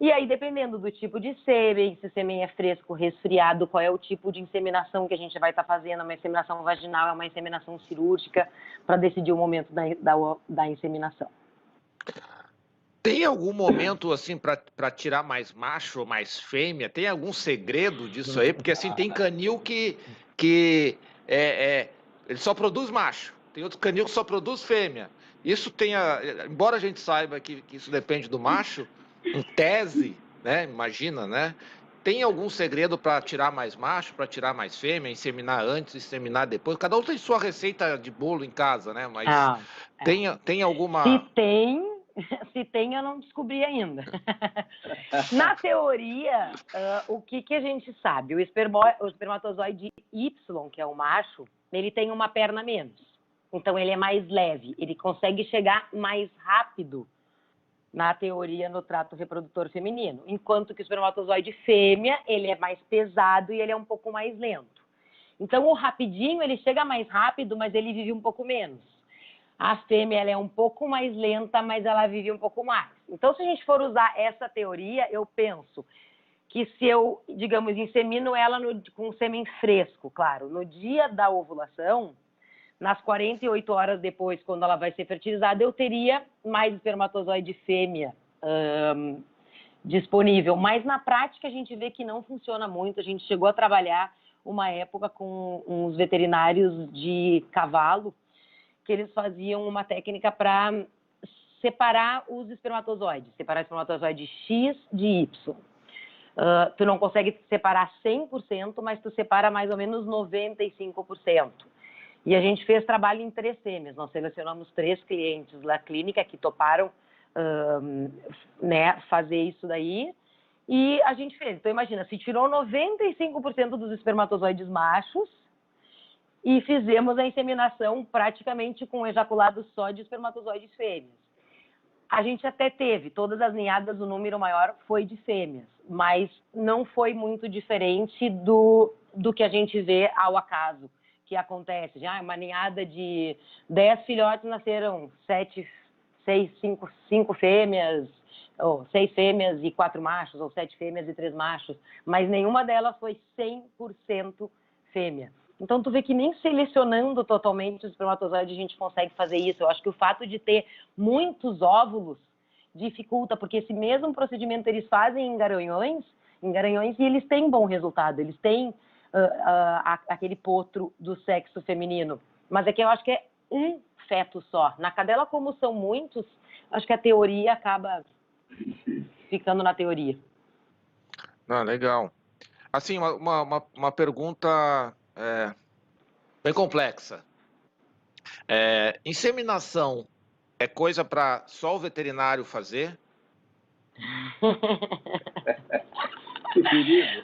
[SPEAKER 3] E aí, dependendo do tipo de sêmen, se o sêmen é fresco, resfriado, qual é o tipo de inseminação que a gente vai estar fazendo, uma inseminação vaginal, é uma inseminação cirúrgica, para decidir o momento da inseminação.
[SPEAKER 1] Tem algum momento, assim, para tirar mais macho ou mais fêmea? Tem algum segredo disso aí? Porque, assim, tem canil que ele só produz macho. Tem outro canil que só produz fêmea. Isso embora a gente saiba que isso depende do macho, em tese, né? Imagina, né? Tem algum segredo para tirar mais macho, para tirar mais fêmea, inseminar antes, inseminar depois? Cada um tem sua receita de bolo em casa, né? Mas tem alguma...
[SPEAKER 3] Se tem, eu não descobri ainda. Na teoria, o que a gente sabe? O espermatozoide Y, que é o macho, ele tem uma perna a menos. Então, ele é mais leve, ele consegue chegar mais rápido, na teoria, no trato reprodutor feminino. Enquanto que o espermatozoide fêmea, ele é mais pesado e ele é um pouco mais lento. Então, o rapidinho, ele chega mais rápido, mas ele vive um pouco menos. A fêmea, ela é um pouco mais lenta, mas ela vive um pouco mais. Então, se a gente for usar essa teoria, eu penso que se eu, digamos, insemino ela com sêmen fresco, claro, no dia da ovulação, nas 48 horas depois, quando ela vai ser fertilizada, eu teria mais espermatozoide fêmea disponível. Mas na prática a gente vê que não funciona muito. A gente chegou a trabalhar uma época com uns veterinários de cavalo, que eles faziam uma técnica para separar os espermatozoides, separar o espermatozoide X de Y. Tu não consegue separar 100%, mas tu separa mais ou menos 95%. E a gente fez trabalho em 3 fêmeas. Nós selecionamos 3 clientes da clínica que toparam né, fazer isso daí. E a gente fez. Então, imagina, se tirou 95% dos espermatozoides machos e fizemos a inseminação praticamente com ejaculado só de espermatozoides fêmeas. A gente até teve, todas as ninhadas, o número maior foi de fêmeas, mas não foi muito diferente do que a gente vê ao acaso, que acontece. Uma ninhada de 10 filhotes nasceram 5 fêmeas, ou 6 fêmeas e 4 machos, ou 7 fêmeas e 3 machos, mas nenhuma delas foi 100% fêmea. Então, tu vê que nem selecionando totalmente os espermatozoides a gente consegue fazer isso. Eu acho que o fato de ter muitos óvulos dificulta, porque esse mesmo procedimento eles fazem em garanhões e eles têm bom resultado. Eles têm aquele potro do sexo feminino. Mas é que eu acho que é um feto só. Na cadela, como são muitos, acho que a teoria acaba ficando na teoria.
[SPEAKER 1] Legal. Assim, uma pergunta bem complexa. Inseminação é coisa para só o veterinário fazer?
[SPEAKER 2] Que perigo.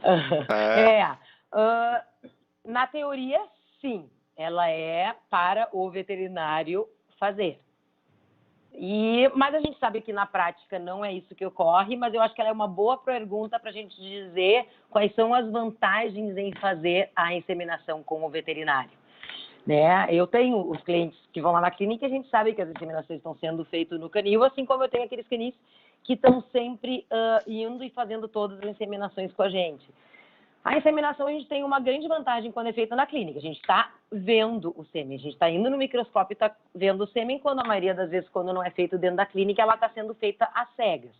[SPEAKER 3] Na teoria, sim. Ela é para o veterinário fazer. Mas a gente sabe que na prática não é isso que ocorre, mas eu acho que ela é uma boa pergunta para a gente dizer quais são as vantagens em fazer a inseminação com o veterinário. Né? Eu tenho os clientes que vão lá na clínica e a gente sabe que as inseminações estão sendo feitas no canil, assim como eu tenho aqueles canis que estão sempre indo e fazendo todas as inseminações com a gente. A inseminação a gente tem uma grande vantagem quando é feita na clínica. A gente está vendo o sêmen, a gente está indo no microscópio e está vendo o sêmen, quando a maioria das vezes, quando não é feito dentro da clínica, ela está sendo feita às cegas.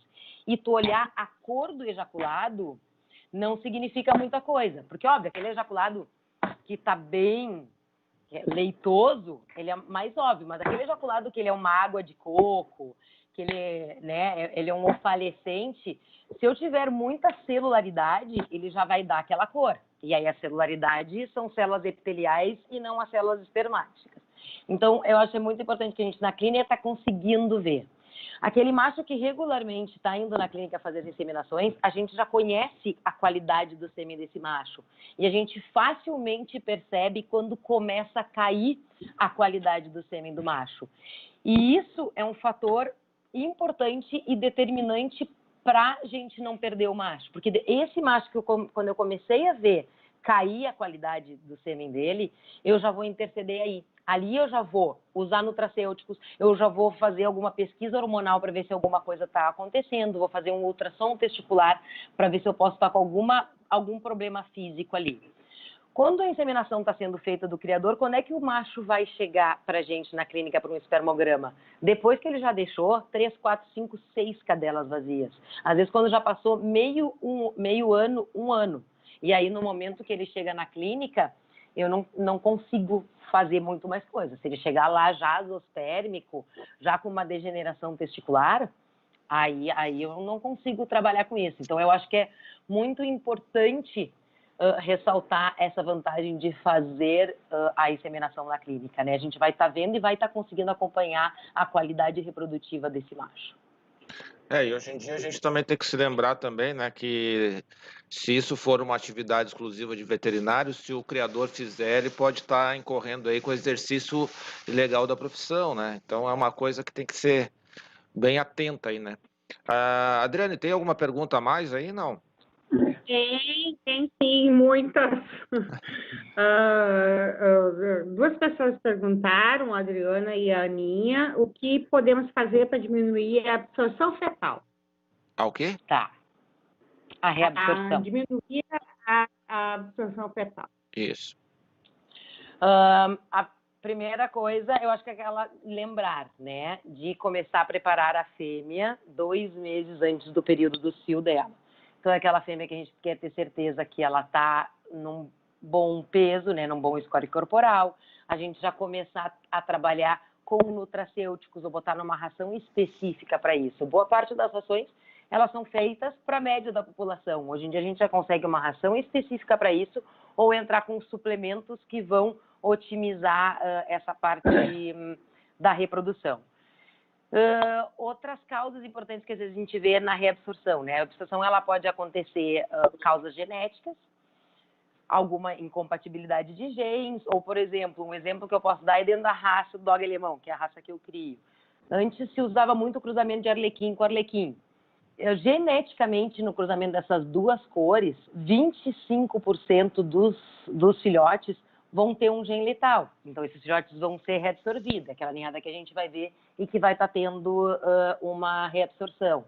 [SPEAKER 3] E tu olhar a cor do ejaculado não significa muita coisa. Porque, óbvio, aquele ejaculado que está bem leitoso, ele é mais óbvio. Mas aquele ejaculado que ele é uma água de coco, que ele é um ofalescente, se eu tiver muita celularidade, ele já vai dar aquela cor. E aí a celularidade são células epiteliais e não as células espermáticas. Então, eu acho muito importante que a gente na clínica está conseguindo ver. Aquele macho que regularmente está indo na clínica fazer as inseminações, a gente já conhece a qualidade do sêmen desse macho. E a gente facilmente percebe quando começa a cair a qualidade do sêmen do macho. E isso é um fator importante e determinante para a gente não perder o macho. Porque esse macho, quando eu comecei a ver cair a qualidade do sêmen dele, eu já vou interceder aí. Ali eu já vou usar nutracêuticos, eu já vou fazer alguma pesquisa hormonal para ver se alguma coisa está acontecendo, vou fazer um ultrassom testicular para ver se eu posso estar com algum problema físico ali. Quando a inseminação está sendo feita do criador, quando é que o macho vai chegar para a gente na clínica para um espermograma? Depois que ele já deixou 3, 4, 5, 6 cadelas vazias. Às vezes quando já passou meio ano, 1 ano. E aí no momento que ele chega na clínica, eu não consigo fazer muito mais coisa. Se ele chegar lá já azospérmico, já com uma degeneração testicular, aí eu não consigo trabalhar com isso. Então eu acho que é muito importante ressaltar essa vantagem de fazer a inseminação na clínica, né? A gente vai estar vendo e vai estar conseguindo acompanhar a qualidade reprodutiva desse macho.
[SPEAKER 1] E hoje em dia a gente também tem que se lembrar também, né, que se isso for uma atividade exclusiva de veterinário, se o criador fizer, ele pode estar incorrendo aí com o exercício ilegal da profissão, né? Então é uma coisa que tem que ser bem atenta aí, né? Adriane, tem alguma pergunta a mais aí, não?
[SPEAKER 4] Tem sim, muitas. Duas pessoas perguntaram, a Adriana e a Aninha, o que podemos fazer para diminuir a absorção fetal.
[SPEAKER 1] O quê?
[SPEAKER 3] Tá. A reabsorção.
[SPEAKER 4] Diminuir a absorção fetal.
[SPEAKER 1] Isso.
[SPEAKER 3] primeira coisa, eu acho que é aquela lembrar, né, de começar a preparar a fêmea 2 meses antes do período do cio dela. Então, é aquela fêmea que a gente quer ter certeza que ela está num bom peso, né, num bom score corporal. A gente já começar a trabalhar com nutracêuticos ou botar numa ração específica para isso. Boa parte das rações, elas são feitas para a média da população. Hoje em dia a gente já consegue uma ração específica para isso ou entrar com suplementos que vão otimizar essa parte da reprodução. Outras causas importantes que às vezes a gente vê na reabsorção, né? A absorção ela pode acontecer causas genéticas, alguma incompatibilidade de genes, ou, por exemplo, um exemplo que eu posso dar é dentro da raça do dog alemão, que é a raça que eu crio. Antes se usava muito o cruzamento de arlequim com arlequim. Geneticamente, no cruzamento dessas duas cores, 25% dos filhotes vão ter um gene letal. Então, esses filhotes vão ser reabsorvidos, aquela ninhada que a gente vai ver e que vai estar tendo uma reabsorção.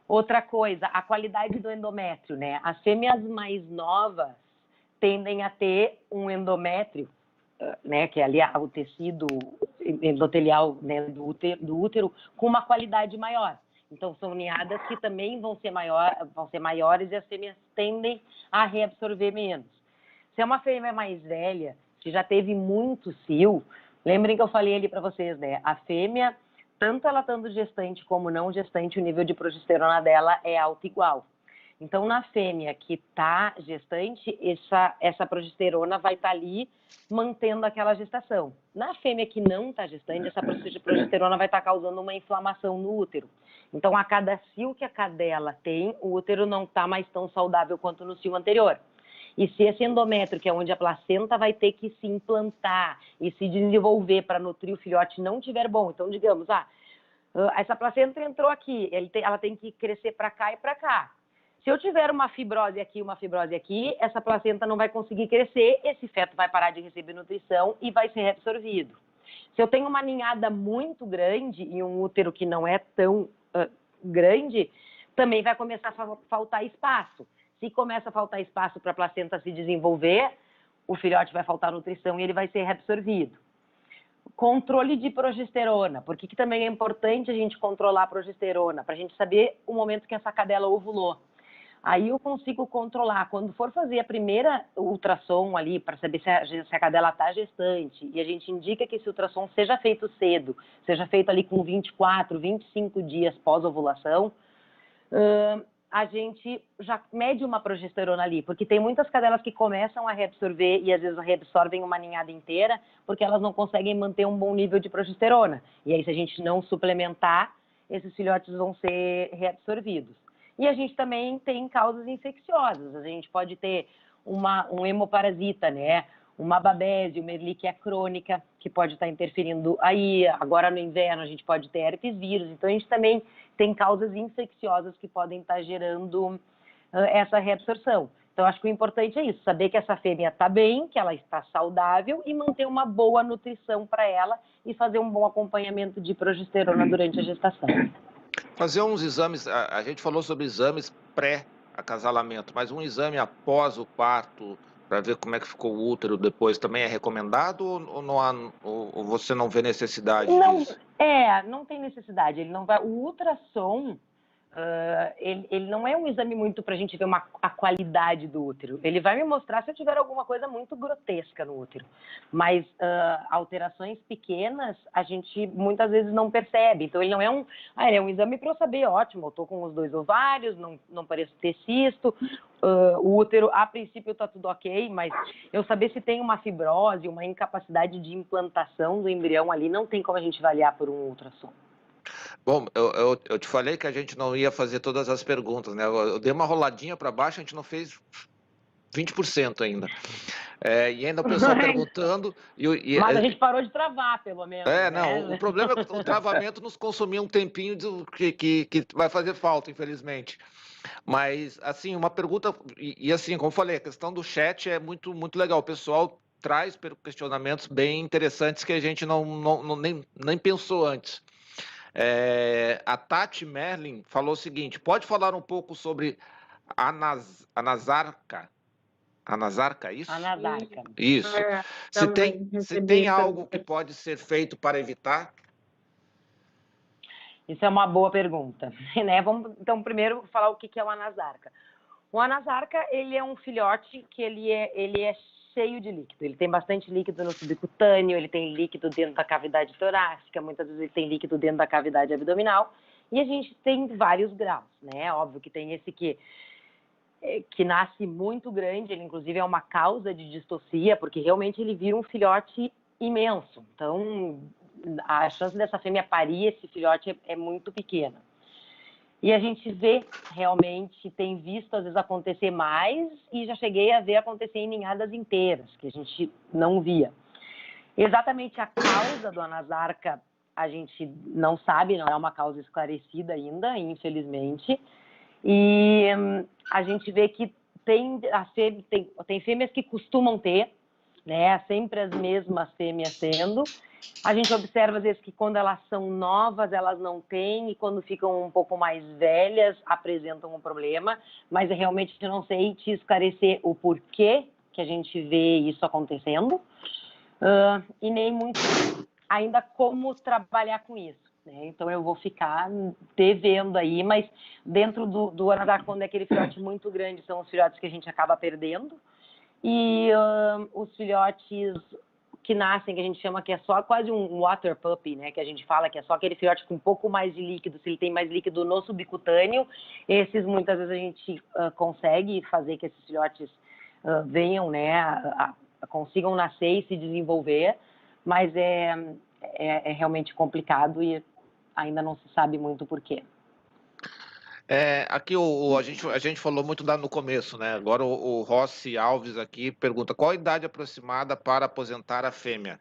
[SPEAKER 3] Outra coisa, a qualidade do endométrio, né? As fêmeas mais novas tendem a ter um endométrio, né, que é ali o tecido endotelial, né, do útero, com uma qualidade maior. Então, são ninhadas que também vão ser maiores e as fêmeas tendem a reabsorver menos. Se é uma fêmea mais velha, que já teve muito cio, lembrem que eu falei ali para vocês, né? A fêmea, tanto ela estando gestante como não gestante, o nível de progesterona dela é alto igual. Então, na fêmea que está gestante, essa progesterona vai estar ali mantendo aquela gestação. Na fêmea que não está gestante, essa progesterona vai estar causando uma inflamação no útero. Então, a cada cio que a cadela tem, o útero não está mais tão saudável quanto no cio anterior. E se esse endométrio, que é onde a placenta vai ter que se implantar e se desenvolver para nutrir o filhote, não estiver bom, então, digamos, essa placenta entrou aqui, ela tem que crescer para cá e para cá. Se eu tiver uma fibrose aqui, essa placenta não vai conseguir crescer, esse feto vai parar de receber nutrição e vai ser reabsorvido. Se eu tenho uma ninhada muito grande e um útero que não é tão grande, também vai começar a faltar espaço. Se começa a faltar espaço para a placenta se desenvolver, o filhote vai faltar nutrição e ele vai ser reabsorvido. Controle de progesterona. Por que também é importante a gente controlar a progesterona? Para a gente saber o momento que essa cadela ovulou. Aí eu consigo controlar. Quando for fazer a primeira ultrassom ali, para saber se a cadela está gestante, e a gente indica que esse ultrassom seja feito cedo, seja feito ali com 24, 25 dias pós-ovulação, a gente já mede uma progesterona ali, porque tem muitas cadelas que começam a reabsorver e às vezes reabsorvem uma ninhada inteira, porque elas não conseguem manter um bom nível de progesterona. E aí, se a gente não suplementar, esses filhotes vão ser reabsorvidos. E a gente também tem causas infecciosas. A gente pode ter um hemoparasita, né? Uma babese, uma ehrlichia crônica, que pode estar interferindo aí. Agora, no inverno, a gente pode ter herpes vírus. Então, a gente também tem causas infecciosas que podem estar gerando essa reabsorção. Então, acho que o importante é isso, saber que essa fêmea está bem, que ela está saudável e manter uma boa nutrição para ela e fazer um bom acompanhamento de progesterona durante a gestação.
[SPEAKER 1] Fazer uns exames, a gente falou sobre exames pré-acasalamento, mas um exame após o parto, para ver como é que ficou o útero depois, também é recomendado ou você não vê necessidade disso?
[SPEAKER 3] Não tem necessidade. Ele não vai. O ultrassom, ele não é um exame muito para a gente ver a qualidade do útero. Ele vai me mostrar se eu tiver alguma coisa muito grotesca no útero. Mas alterações pequenas a gente muitas vezes não percebe. Então, ele não é ele é um exame para eu saber, ótimo, eu estou com os 2 ovários, não pareço ter cisto, o útero, a princípio, está tudo ok, mas eu saber se tem uma fibrose, uma incapacidade de implantação do embrião ali, não tem como a gente avaliar por um ultrassom.
[SPEAKER 1] Bom, eu te falei que a gente não ia fazer todas as perguntas, né? Eu dei uma roladinha para baixo, a gente não fez 20% ainda. E ainda o pessoal perguntando...
[SPEAKER 3] Mas a gente parou de travar, pelo menos.
[SPEAKER 1] O problema é que o travamento nos consumiu um tempinho que vai fazer falta, infelizmente. Mas, assim, uma pergunta... E assim, como eu falei, a questão do chat é muito, muito legal. O pessoal traz questionamentos bem interessantes que a gente nem pensou antes. A Tati Merlin falou o seguinte: pode falar um pouco sobre a Nasarca? Anasarca, isso?
[SPEAKER 3] Anasarca.
[SPEAKER 1] Isso. Se
[SPEAKER 4] Também
[SPEAKER 1] tem
[SPEAKER 4] recebi
[SPEAKER 1] algo que
[SPEAKER 4] essa-
[SPEAKER 1] pode ser feito para evitar?
[SPEAKER 3] Isso é uma boa pergunta, né? Vamos, então, primeiro, falar o que é o Anasarca. O Anasarca, ele é um filhote que ele é cheio de líquido. Ele tem bastante líquido no subcutâneo, ele tem líquido dentro da cavidade torácica, muitas vezes ele tem líquido dentro da cavidade abdominal, e a gente tem vários graus, né? Óbvio que tem esse que nasce muito grande, ele inclusive é uma causa de distocia, porque realmente ele vira um filhote imenso. Então, a chance dessa fêmea parir esse filhote é muito pequena. E a gente vê realmente, tem visto às vezes acontecer mais, e já cheguei a ver acontecer em ninhadas inteiras, que a gente não via. Exatamente a causa do Anasarca a gente não sabe, não é uma causa esclarecida ainda, infelizmente. E a gente vê que tem fêmeas que costumam ter, né? Sempre as mesmas fêmeas tendo. A gente observa, às vezes, que quando elas são novas, elas não têm, e quando ficam um pouco mais velhas, apresentam um problema. Mas realmente eu não sei te esclarecer o porquê que a gente vê isso acontecendo, e nem muito ainda como trabalhar com isso, né? Então eu vou ficar devendo aí, mas dentro do Anasarca, quando é aquele filhote muito grande, são os filhotes que a gente acaba perdendo. E os filhotes que nascem, que a gente chama que é só quase um water puppy, né? Que a gente fala que é só aquele filhote com um pouco mais de líquido, se ele tem mais líquido no subcutâneo, esses muitas vezes a gente consegue fazer que esses filhotes venham, né? Consigam nascer e se desenvolver, mas é realmente complicado e ainda não se sabe muito por quê.
[SPEAKER 1] Aqui a gente falou muito no começo, né? Agora o Rossi Alves aqui pergunta: qual a idade aproximada para aposentar a fêmea?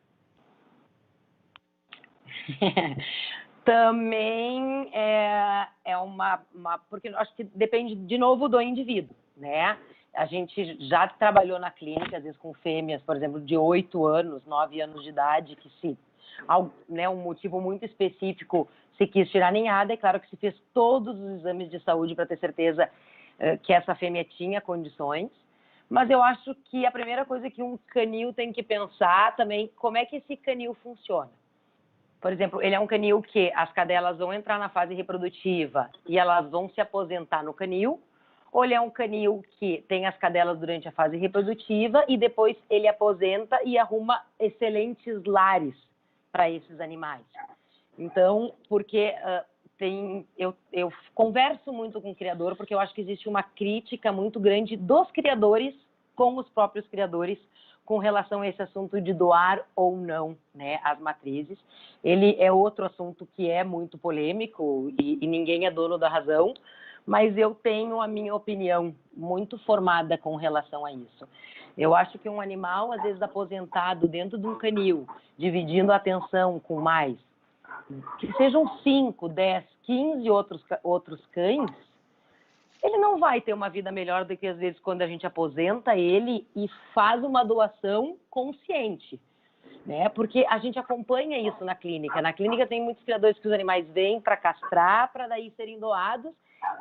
[SPEAKER 3] Também é uma... Porque eu acho que depende, de novo, do indivíduo, né? A gente já trabalhou na clínica, às vezes com fêmeas, por exemplo, de 8 anos, 9 anos de idade, que né, um motivo muito específico se quis tirar ninhada. É claro que se fez todos os exames de saúde para ter certeza que essa fêmea tinha condições. Mas eu acho que a primeira coisa que um canil tem que pensar também, como é que esse canil funciona. Por exemplo, ele é um canil que as cadelas vão entrar na fase reprodutiva e elas vão se aposentar no canil, ou ele é um canil que tem as cadelas durante a fase reprodutiva e depois ele aposenta e arruma excelentes lares para esses animais. Então, porque eu converso muito com o criador, porque eu acho que existe uma crítica muito grande dos criadores com os próprios criadores com relação a esse assunto de doar ou não, né, as matrizes. Ele é outro assunto que é muito polêmico e ninguém é dono da razão, mas eu tenho a minha opinião muito formada com relação a isso. Eu acho que um animal, às vezes aposentado dentro de um canil, dividindo a atenção com mais, que sejam 5, 10, 15 outros cães, ele não vai ter uma vida melhor do que, às vezes, quando a gente aposenta ele e faz uma doação consciente, né? Porque a gente acompanha isso na clínica. Na clínica tem muitos criadores que os animais vêm para castrar, para daí serem doados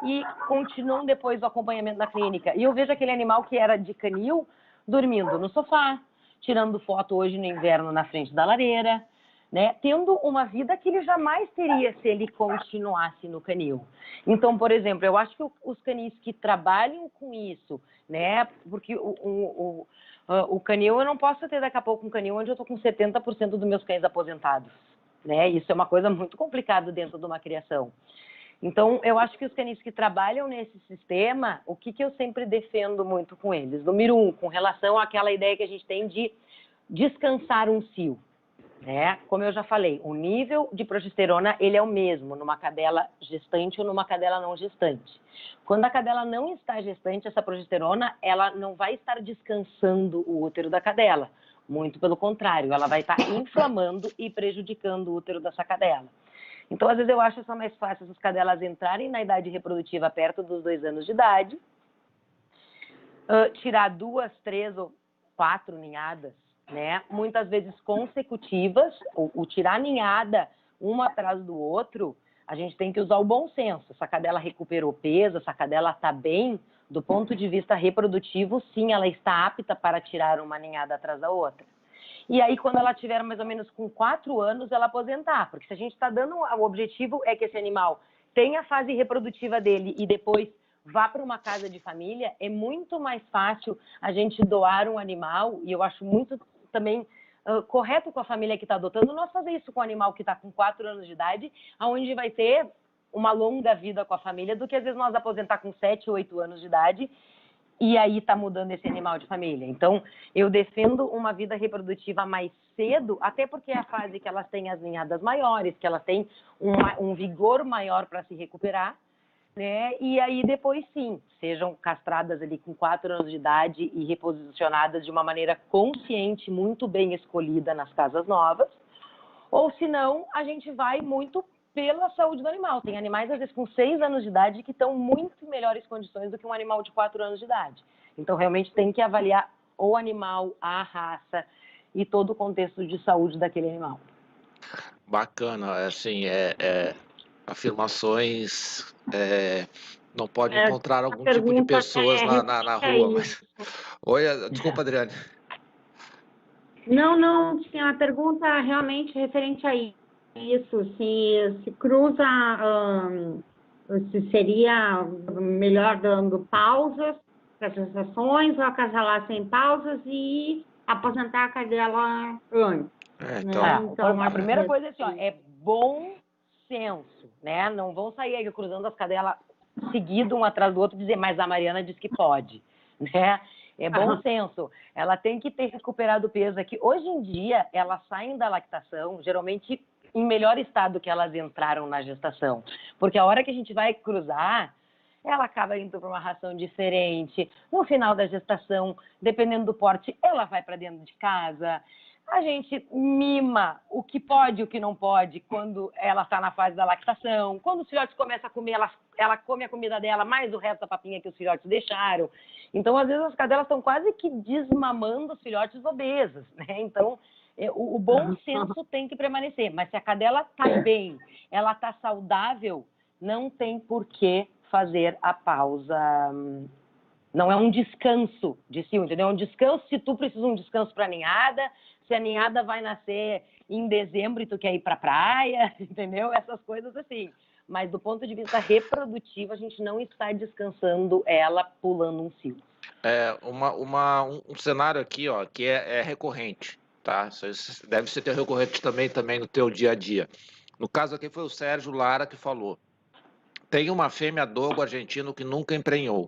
[SPEAKER 3] e continuam depois do acompanhamento na clínica. E eu vejo aquele animal que era de canil dormindo no sofá, tirando foto hoje no inverno na frente da lareira, né? Tendo uma vida que ele jamais teria se ele continuasse no canil. Então, por exemplo, eu acho que os canis que trabalham com isso, né? Porque o canil, eu não posso ter daqui a pouco um canil onde eu estou com 70% dos meus cães aposentados, né? Isso é uma coisa muito complicada dentro de uma criação. Então, eu acho que os canis que trabalham nesse sistema, o que eu sempre defendo muito com eles? Número 1, com relação àquela ideia que a gente tem de descansar um cio. Como eu já falei, o nível de progesterona ele é o mesmo numa cadela gestante ou numa cadela não gestante. Quando a cadela não está gestante, essa progesterona ela não vai estar descansando o útero da cadela. Muito pelo contrário, ela vai estar inflamando e prejudicando o útero dessa cadela. Então, às vezes eu acho só mais fácil essas cadelas entrarem na idade reprodutiva perto dos 2 anos de idade, tirar 2, 3 ou 4 ninhadas, né? Muitas vezes consecutivas, o tirar ninhada uma atrás do outro, a gente tem que usar o bom senso. Essa cadela recuperou peso, essa cadela está bem, Do ponto de vista reprodutivo, sim, ela está apta para tirar uma ninhada atrás da outra. E aí, quando ela tiver mais ou menos com 4 anos, ela aposentar. Porque se a gente está dando, o objetivo é que esse animal tenha a fase reprodutiva dele e depois vá para uma casa de família, é muito mais fácil a gente doar um animal, e eu acho muito também correto com a família que está adotando, nós fazer isso com o animal que está com 4 anos de idade, onde vai ter uma longa vida com a família, do que às vezes nós aposentar com 7, 8 anos de idade, e aí está mudando esse animal de família. Então, eu defendo uma vida reprodutiva mais cedo, até porque é a fase que elas têm as ninhadas maiores, que elas têm um vigor maior para se recuperar, né? E aí depois sim, sejam castradas ali com 4 anos de idade e reposicionadas de uma maneira consciente, muito bem escolhida nas casas novas, ou senão a gente vai muito pela saúde do animal. Tem animais, às vezes, com 6 anos de idade que estão muito em melhores condições do que um animal de 4 anos de idade. Então, realmente tem que avaliar o animal, a raça e todo o contexto de saúde daquele animal.
[SPEAKER 1] Bacana, assim, afirmações, não pode encontrar algum tipo de pessoas na rua, mas... Oi, desculpa, Adriane.
[SPEAKER 4] Não, tinha uma pergunta realmente referente a isso, se cruza, se seria melhor dando pausas para as gestações ou acasalar sem pausas e aposentar a cadela antes.
[SPEAKER 3] Então, a primeira coisa é assim, ó, é bom senso, né? Não vão sair aí cruzando as cadelas seguido um atrás do outro e dizer, mas a Mariana disse que pode, né? É bom senso. Ela tem que ter recuperado o peso aqui. Hoje em dia, elas saem da lactação, geralmente em melhor estado que elas entraram na gestação. Porque a hora que a gente vai cruzar, ela acaba indo para uma ração diferente. No final da gestação, dependendo do porte, ela vai para dentro de casa. A gente mima o que pode e o que não pode quando ela está na fase da lactação. Quando os filhotes começam a comer, ela come a comida dela, mais o resto da papinha que os filhotes deixaram. Então, às vezes, as cadelas estão quase que desmamando os filhotes obesos, né? Então, o bom senso tem que permanecer. Mas se a cadela está bem, ela está saudável, não tem por que fazer a pausa. Não é um descanso de si, entendeu? É um descanso se tu precisa de um descanso para a ninhada, se a ninhada vai nascer em dezembro e tu quer ir para a praia, entendeu? Essas coisas assim. Mas do ponto de vista reprodutivo, a gente não está descansando ela pulando um cio.
[SPEAKER 1] Um cenário aqui, ó, que é recorrente, tá? Isso deve ser recorrente também no teu dia a dia. No caso aqui foi o Sérgio Lara que falou. Tem uma fêmea dogo argentino que nunca emprenhou.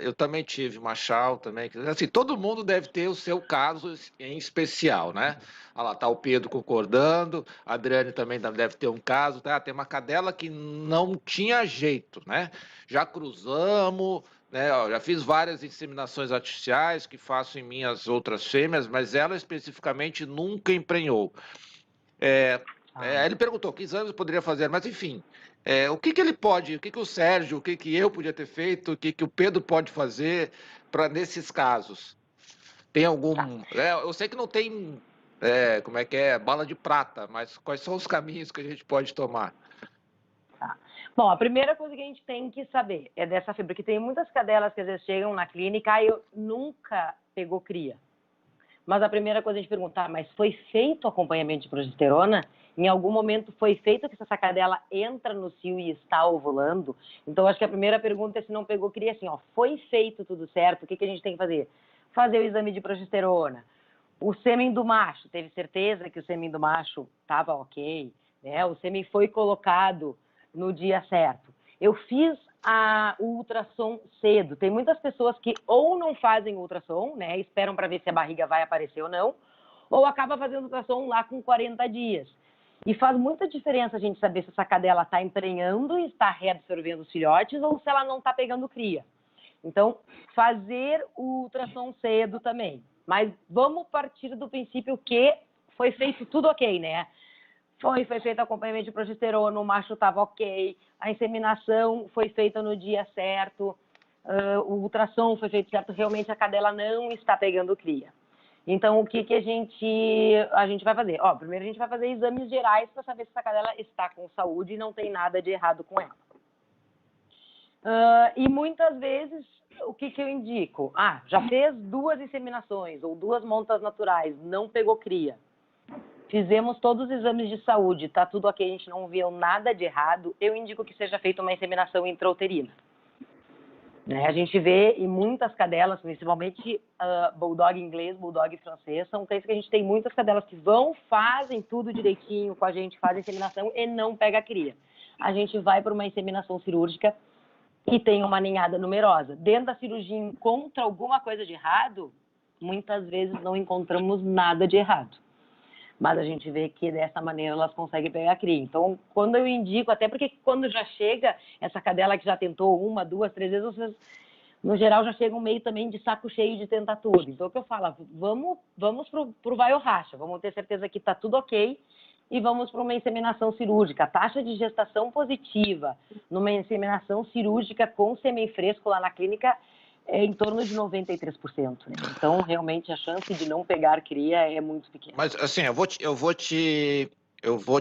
[SPEAKER 1] Eu também tive machal também. Assim, todo mundo deve ter o seu caso em especial, né? Olha lá, tá o Pedro concordando, a Adriane também deve ter um caso, tá? Tem uma cadela que não tinha jeito, né? Já cruzamos, né? Já fiz várias inseminações artificiais que faço em minhas outras fêmeas, mas ela especificamente nunca emprenhou. Ele perguntou que exames eu poderia fazer, mas enfim, o que ele pode, o que o Sérgio, o que eu podia ter feito, o que o Pedro pode fazer para nesses casos? Tem algum... eu sei que não tem, bala de prata, mas quais são os caminhos que a gente pode tomar?
[SPEAKER 3] Tá. Bom, a primeira coisa que a gente tem que saber é dessa fibra, porque tem muitas cadelas que às vezes chegam na clínica e nunca pegou cria. Mas a primeira coisa a gente perguntar, mas foi feito acompanhamento de progesterona? Em algum momento foi feito que essa cadela entra no cio e está ovulando? Então, acho que a primeira pergunta é se não pegou cria, assim, ó, foi feito tudo certo, o que a gente tem que fazer? Fazer o exame de progesterona. O sêmen do macho, teve certeza que o sêmen do macho estava ok, né? O sêmen foi colocado no dia certo. Eu fiz o ultrassom cedo. Tem muitas pessoas que ou não fazem ultrassom, né? Esperam para ver se a barriga vai aparecer ou não, ou acaba fazendo ultrassom lá com 40 dias. E faz muita diferença a gente saber se essa cadela está emprenhando e está reabsorvendo os filhotes ou se ela não está pegando cria. Então, fazer o ultrassom cedo também. Mas vamos partir do princípio que foi feito tudo ok, né? Foi feito acompanhamento de progesterona, o macho estava ok, a inseminação foi feita no dia certo, o ultrassom foi feito certo, realmente a cadela não está pegando cria. Então, o que a gente vai fazer? Primeiro a gente vai fazer exames gerais para saber se essa cadela está com saúde e não tem nada de errado com ela. E muitas vezes, o que eu indico? Já fez 2 inseminações ou 2 montas naturais, não pegou cria. Fizemos todos os exames de saúde, tá tudo ok, a gente não viu nada de errado, eu indico que seja feita uma inseminação intrauterina. Né? A gente vê em muitas cadelas, principalmente bulldog inglês, bulldog francês, são cães que a gente tem muitas cadelas que fazem tudo direitinho com a gente, fazem inseminação e não pega a cria. A gente vai para uma inseminação cirúrgica e tem uma ninhada numerosa. Dentro da cirurgia encontra alguma coisa de errado, muitas vezes não encontramos nada de errado. Mas a gente vê que dessa maneira elas conseguem pegar a cria. Então, quando eu indico, até porque quando já chega essa cadela que já tentou 1, 2, 3 vezes, vocês, no geral, já chegam meio também de saco cheio de tentar tudo. Então, o que eu falo, vamos pro vai ou racha, vamos ter certeza que está tudo ok e vamos para uma inseminação cirúrgica. A taxa de gestação positiva numa inseminação cirúrgica com sêmen-fresco lá na clínica é em torno de 93%. Né? Então, realmente, a chance de não pegar cria é muito pequena.
[SPEAKER 1] Mas, assim, eu vou te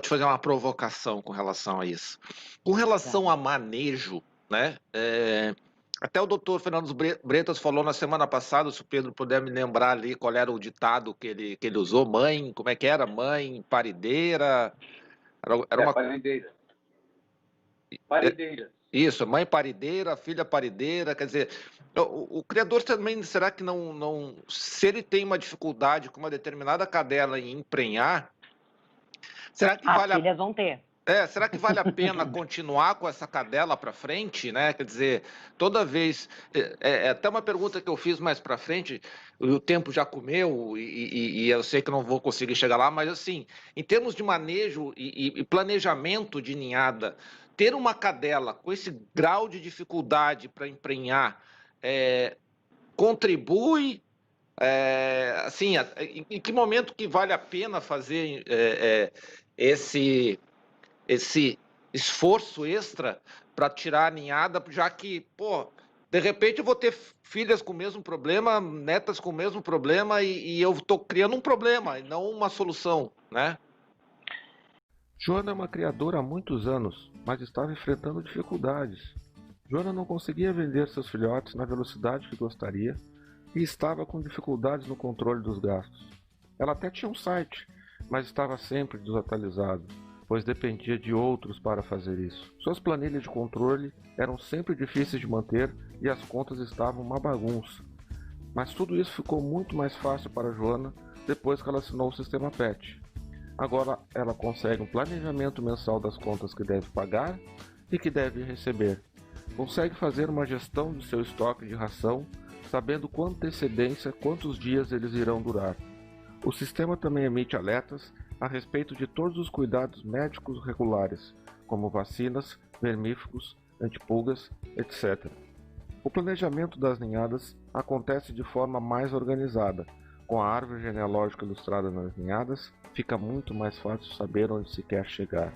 [SPEAKER 1] fazer uma provocação com relação a isso. Com relação a manejo, né? Até o doutor Fernando Bretas falou na semana passada, se o Pedro puder me lembrar ali qual era o ditado que ele usou, como é que era? Mãe parideira? Era uma...
[SPEAKER 2] Parideira. Parideira.
[SPEAKER 1] Isso, mãe parideira, filha parideira, quer dizer, o criador também, será que não, se ele tem uma dificuldade com uma determinada cadela em emprenhar, será que
[SPEAKER 3] as filhas vão ter.
[SPEAKER 1] Será que vale a pena continuar com essa cadela para frente, né? Quer dizer, toda vez, até uma pergunta que eu fiz mais para frente, o tempo já comeu e eu sei que não vou conseguir chegar lá, mas assim, em termos de manejo e planejamento de ninhada, ter uma cadela com esse grau de dificuldade para emprenhar contribui, assim, em que momento que vale a pena fazer esse esforço extra para tirar a ninhada, já que, de repente eu vou ter filhas com o mesmo problema, netas com o mesmo problema e eu estou criando um problema e não uma solução, né?
[SPEAKER 5] Joana é uma criadora há muitos anos, mas estava enfrentando dificuldades. Joana não conseguia vender seus filhotes na velocidade que gostaria e estava com dificuldades no controle dos gastos. Ela até tinha um site, mas estava sempre desatualizado, pois dependia de outros para fazer isso. Suas planilhas de controle eram sempre difíceis de manter e as contas estavam uma bagunça. Mas tudo isso ficou muito mais fácil para Joana depois que ela assinou o sistema PET. Agora ela consegue um planejamento mensal das contas que deve pagar e que deve receber. Consegue fazer uma gestão do seu estoque de ração, sabendo com antecedência quantos dias eles irão durar. O sistema também emite alertas a respeito de todos os cuidados médicos regulares, como vacinas, vermífugos, antipulgas, etc. O planejamento das ninhadas acontece de forma mais organizada. Com a árvore genealógica ilustrada nas ninhadas, fica muito mais fácil saber onde se quer chegar.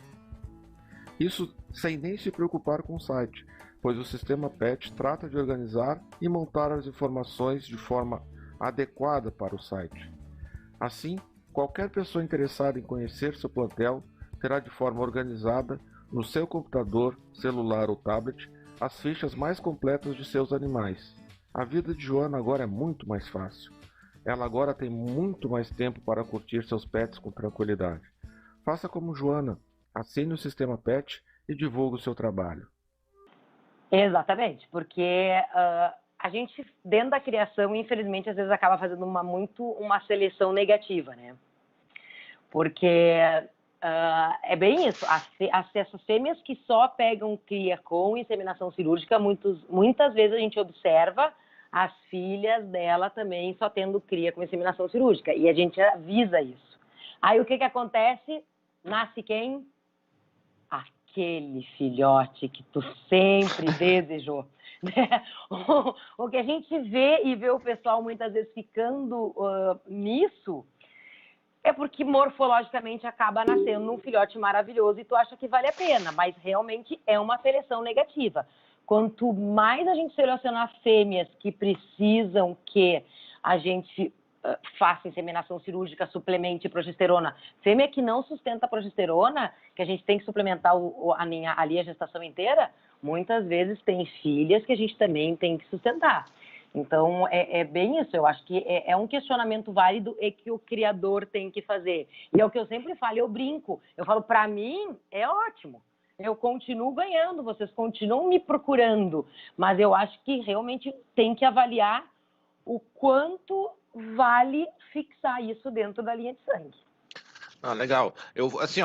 [SPEAKER 5] Isso sem nem se preocupar com o site, pois o sistema PET trata de organizar e montar as informações de forma adequada para o site. Assim, qualquer pessoa interessada em conhecer seu plantel terá de forma organizada, no seu computador, celular ou tablet, as fichas mais completas de seus animais. A vida de Joana agora é muito mais fácil. Ela agora tem muito mais tempo para curtir seus pets com tranquilidade. Faça como Joana, assine o sistema PET e divulgue o seu trabalho.
[SPEAKER 3] Exatamente, porque a gente, dentro da criação, infelizmente, às vezes acaba fazendo uma seleção negativa, né? Porque é bem isso, essas fêmeas que só pegam cria com inseminação cirúrgica, muitas vezes a gente observa as filhas dela também só tendo cria com inseminação cirúrgica, e a gente avisa isso. Aí o que acontece? Nasce quem? Aquele filhote que tu sempre desejou. O que a gente vê e vê o pessoal muitas vezes ficando nisso é porque morfologicamente acaba nascendo um filhote maravilhoso e tu acha que vale a pena, mas realmente é uma seleção negativa. Quanto mais a gente selecionar fêmeas que precisam que a gente faça inseminação cirúrgica, suplemente progesterona. Fêmea que não sustenta progesterona, que a gente tem que suplementar ali a gestação inteira, muitas vezes tem filhas que a gente também tem que sustentar. Então, é bem isso. Eu acho que é um questionamento válido e que o criador tem que fazer. E é o que eu sempre falo, eu brinco. Eu falo, para mim, é ótimo. Eu continuo ganhando, vocês continuam me procurando. Mas eu acho que realmente tem que avaliar o quanto vale fixar isso dentro da linha de sangue.
[SPEAKER 1] Legal. Assim,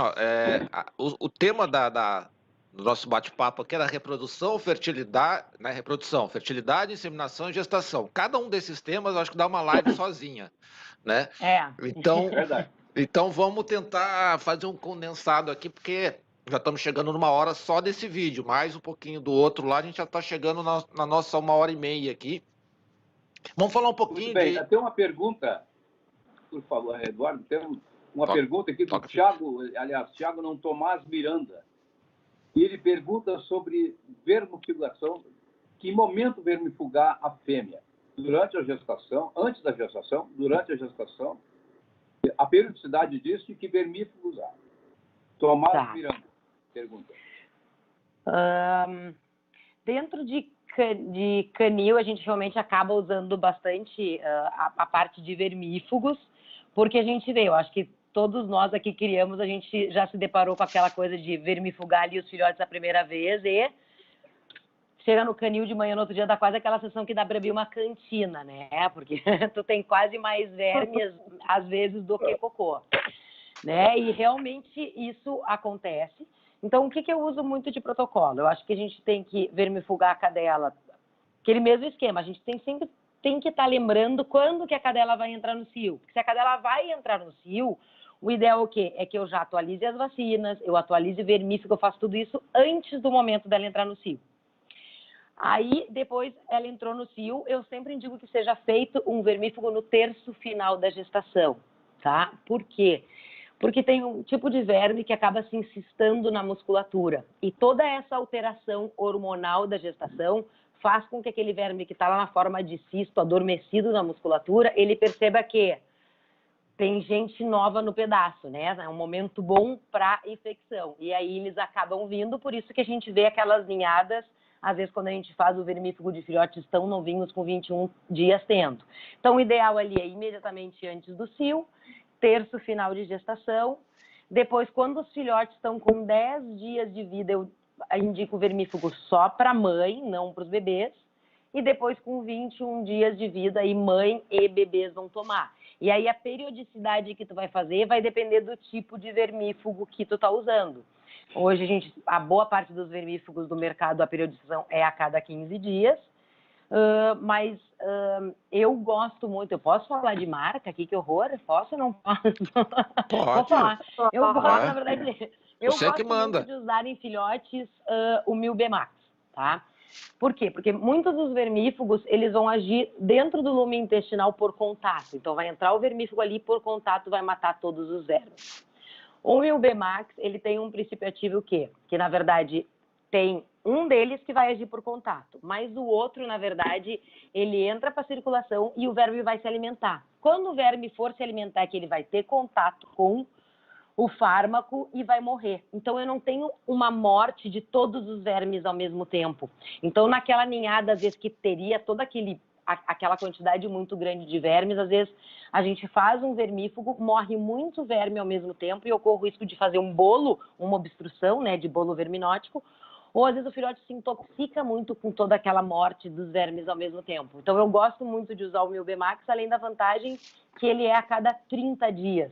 [SPEAKER 1] o tema do nosso bate-papo aqui era reprodução, fertilidade, né? Reprodução, fertilidade, inseminação e gestação. Cada um desses temas, eu acho que dá uma live sozinha, né? Então, então vamos tentar fazer um condensado aqui, porque já estamos chegando numa hora só desse vídeo, mais um pouquinho do outro lá, a gente já está chegando na nossa 1h30 aqui. Vamos falar um pouquinho.
[SPEAKER 2] Muito bem, tem uma pergunta, por favor, Eduardo, tem uma pergunta aqui do Thiago não, Tomás Miranda. E ele pergunta sobre vermifugação. Que momento vermifugar a fêmea? Durante a gestação, antes da gestação, durante a gestação, a periodicidade disso e que vermífugo usar? Tomás Miranda pergunta.
[SPEAKER 3] Dentro de canil, a gente realmente acaba usando bastante a parte de vermífugos, porque a gente vê, eu acho que todos nós aqui criamos, a gente já se deparou com aquela coisa de vermifugar ali os filhotes a primeira vez e chega no canil de manhã, no outro dia, dá quase aquela sensação que dá para abrir uma cantina, né? Porque tu tem quase mais vermes, às vezes, do que cocô, né? E realmente isso acontece. Então, o que eu uso muito de protocolo? Eu acho que a gente tem que vermifugar a cadela, aquele mesmo esquema, a gente sempre tem que estar lembrando quando que a cadela vai entrar no cio. Porque se a cadela vai entrar no cio, o ideal é o quê? É que eu já atualize as vacinas, eu atualize vermífugo, eu faço tudo isso antes do momento dela entrar no cio. Aí, depois ela entrou no cio, eu sempre indico que seja feito um vermífugo no terço final da gestação, tá? Por quê? Porque tem um tipo de verme que acaba se incistando na musculatura. E toda essa alteração hormonal da gestação faz com que aquele verme que está lá na forma de cisto, adormecido na musculatura, ele perceba que tem gente nova no pedaço, né? É um momento bom para infecção. E aí eles acabam vindo, por isso que a gente vê aquelas ninhadas, às vezes quando a gente faz o vermífugo de filhotes tão novinhos com 21 dias tendo. Então o ideal ali é imediatamente antes do cio, terço final de gestação. Depois, quando os filhotes estão com 10 dias de vida, eu indico o vermífugo só para a mãe, não para os bebês. E depois, com 21 dias de vida, aí mãe e bebês vão tomar. E aí a periodicidade que tu vai fazer vai depender do tipo de vermífugo que tu tá usando. Hoje, a boa parte dos vermífugos do mercado, a periodização é a cada 15 dias. Mas eu gosto muito. Eu posso falar de marca aqui? Que horror? Posso ou não posso?
[SPEAKER 1] Pode.
[SPEAKER 3] Vou falar. Eu gosto, na verdade, eu
[SPEAKER 1] Você
[SPEAKER 3] gosto
[SPEAKER 1] que manda.
[SPEAKER 3] muito de usar em filhotes o Milbemax, tá? Por quê? Porque muitos dos vermífugos, eles vão agir dentro do lume intestinal por contato. Então, vai entrar o vermífugo ali, por contato, vai matar todos os vermes. O Milbemax, ele tem um princípio ativo o quê? Que, na verdade, tem um deles que vai agir por contato, mas o outro, na verdade, ele entra para a circulação e o verme vai se alimentar. Quando o verme for se alimentar, que ele vai ter contato com o fármaco e vai morrer. Então, eu não tenho uma morte de todos os vermes ao mesmo tempo. Então, naquela ninhada, às vezes, que teria toda aquela quantidade muito grande de vermes, às vezes, a gente faz um vermífugo, morre muito verme ao mesmo tempo e ocorre o risco de fazer um bolo, uma obstrução, né, de bolo verminótico, ou às vezes o filhote se intoxica muito com toda aquela morte dos vermes ao mesmo tempo. Então, eu gosto muito de usar o Milbemax, além da vantagem que ele é a cada 30 dias.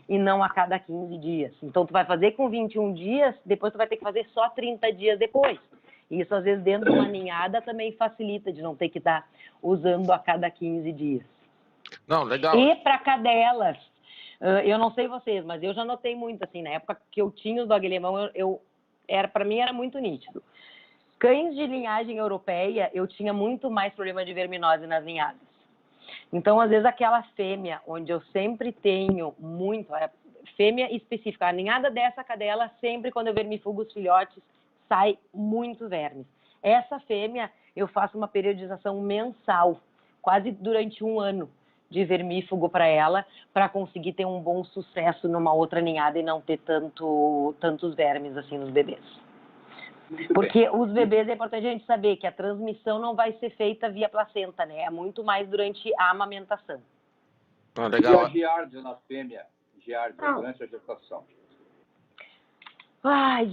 [SPEAKER 3] E não a cada 15 dias. Então, tu vai fazer com 21 dias, depois tu vai ter que fazer só 30 dias depois. E isso, às vezes, dentro de uma ninhada também facilita de não ter que estar usando a cada 15 dias.
[SPEAKER 1] Não, legal.
[SPEAKER 3] E para cadelas, eu não sei vocês, mas eu já notei muito, assim, na época que eu tinha o dog alemão, para mim era muito nítido. Cães de linhagem europeia, eu tinha muito mais problema de verminose nas ninhadas. Então, às vezes, aquela fêmea, onde eu sempre tenho muito, fêmea específica, a ninhada dessa cadela, sempre quando eu vermifugo os filhotes, sai muito vermes. Essa fêmea, eu faço uma periodização mensal, quase durante um ano. de vermífugo para ela, para conseguir ter um bom sucesso numa outra ninhada e não ter tantos vermes assim nos bebês. Porque os bebês é importante a gente saber que a transmissão não vai ser feita via placenta, né? É muito mais durante a amamentação.
[SPEAKER 1] Legal.
[SPEAKER 2] E a giardia na fêmea? Giardia durante a gestação?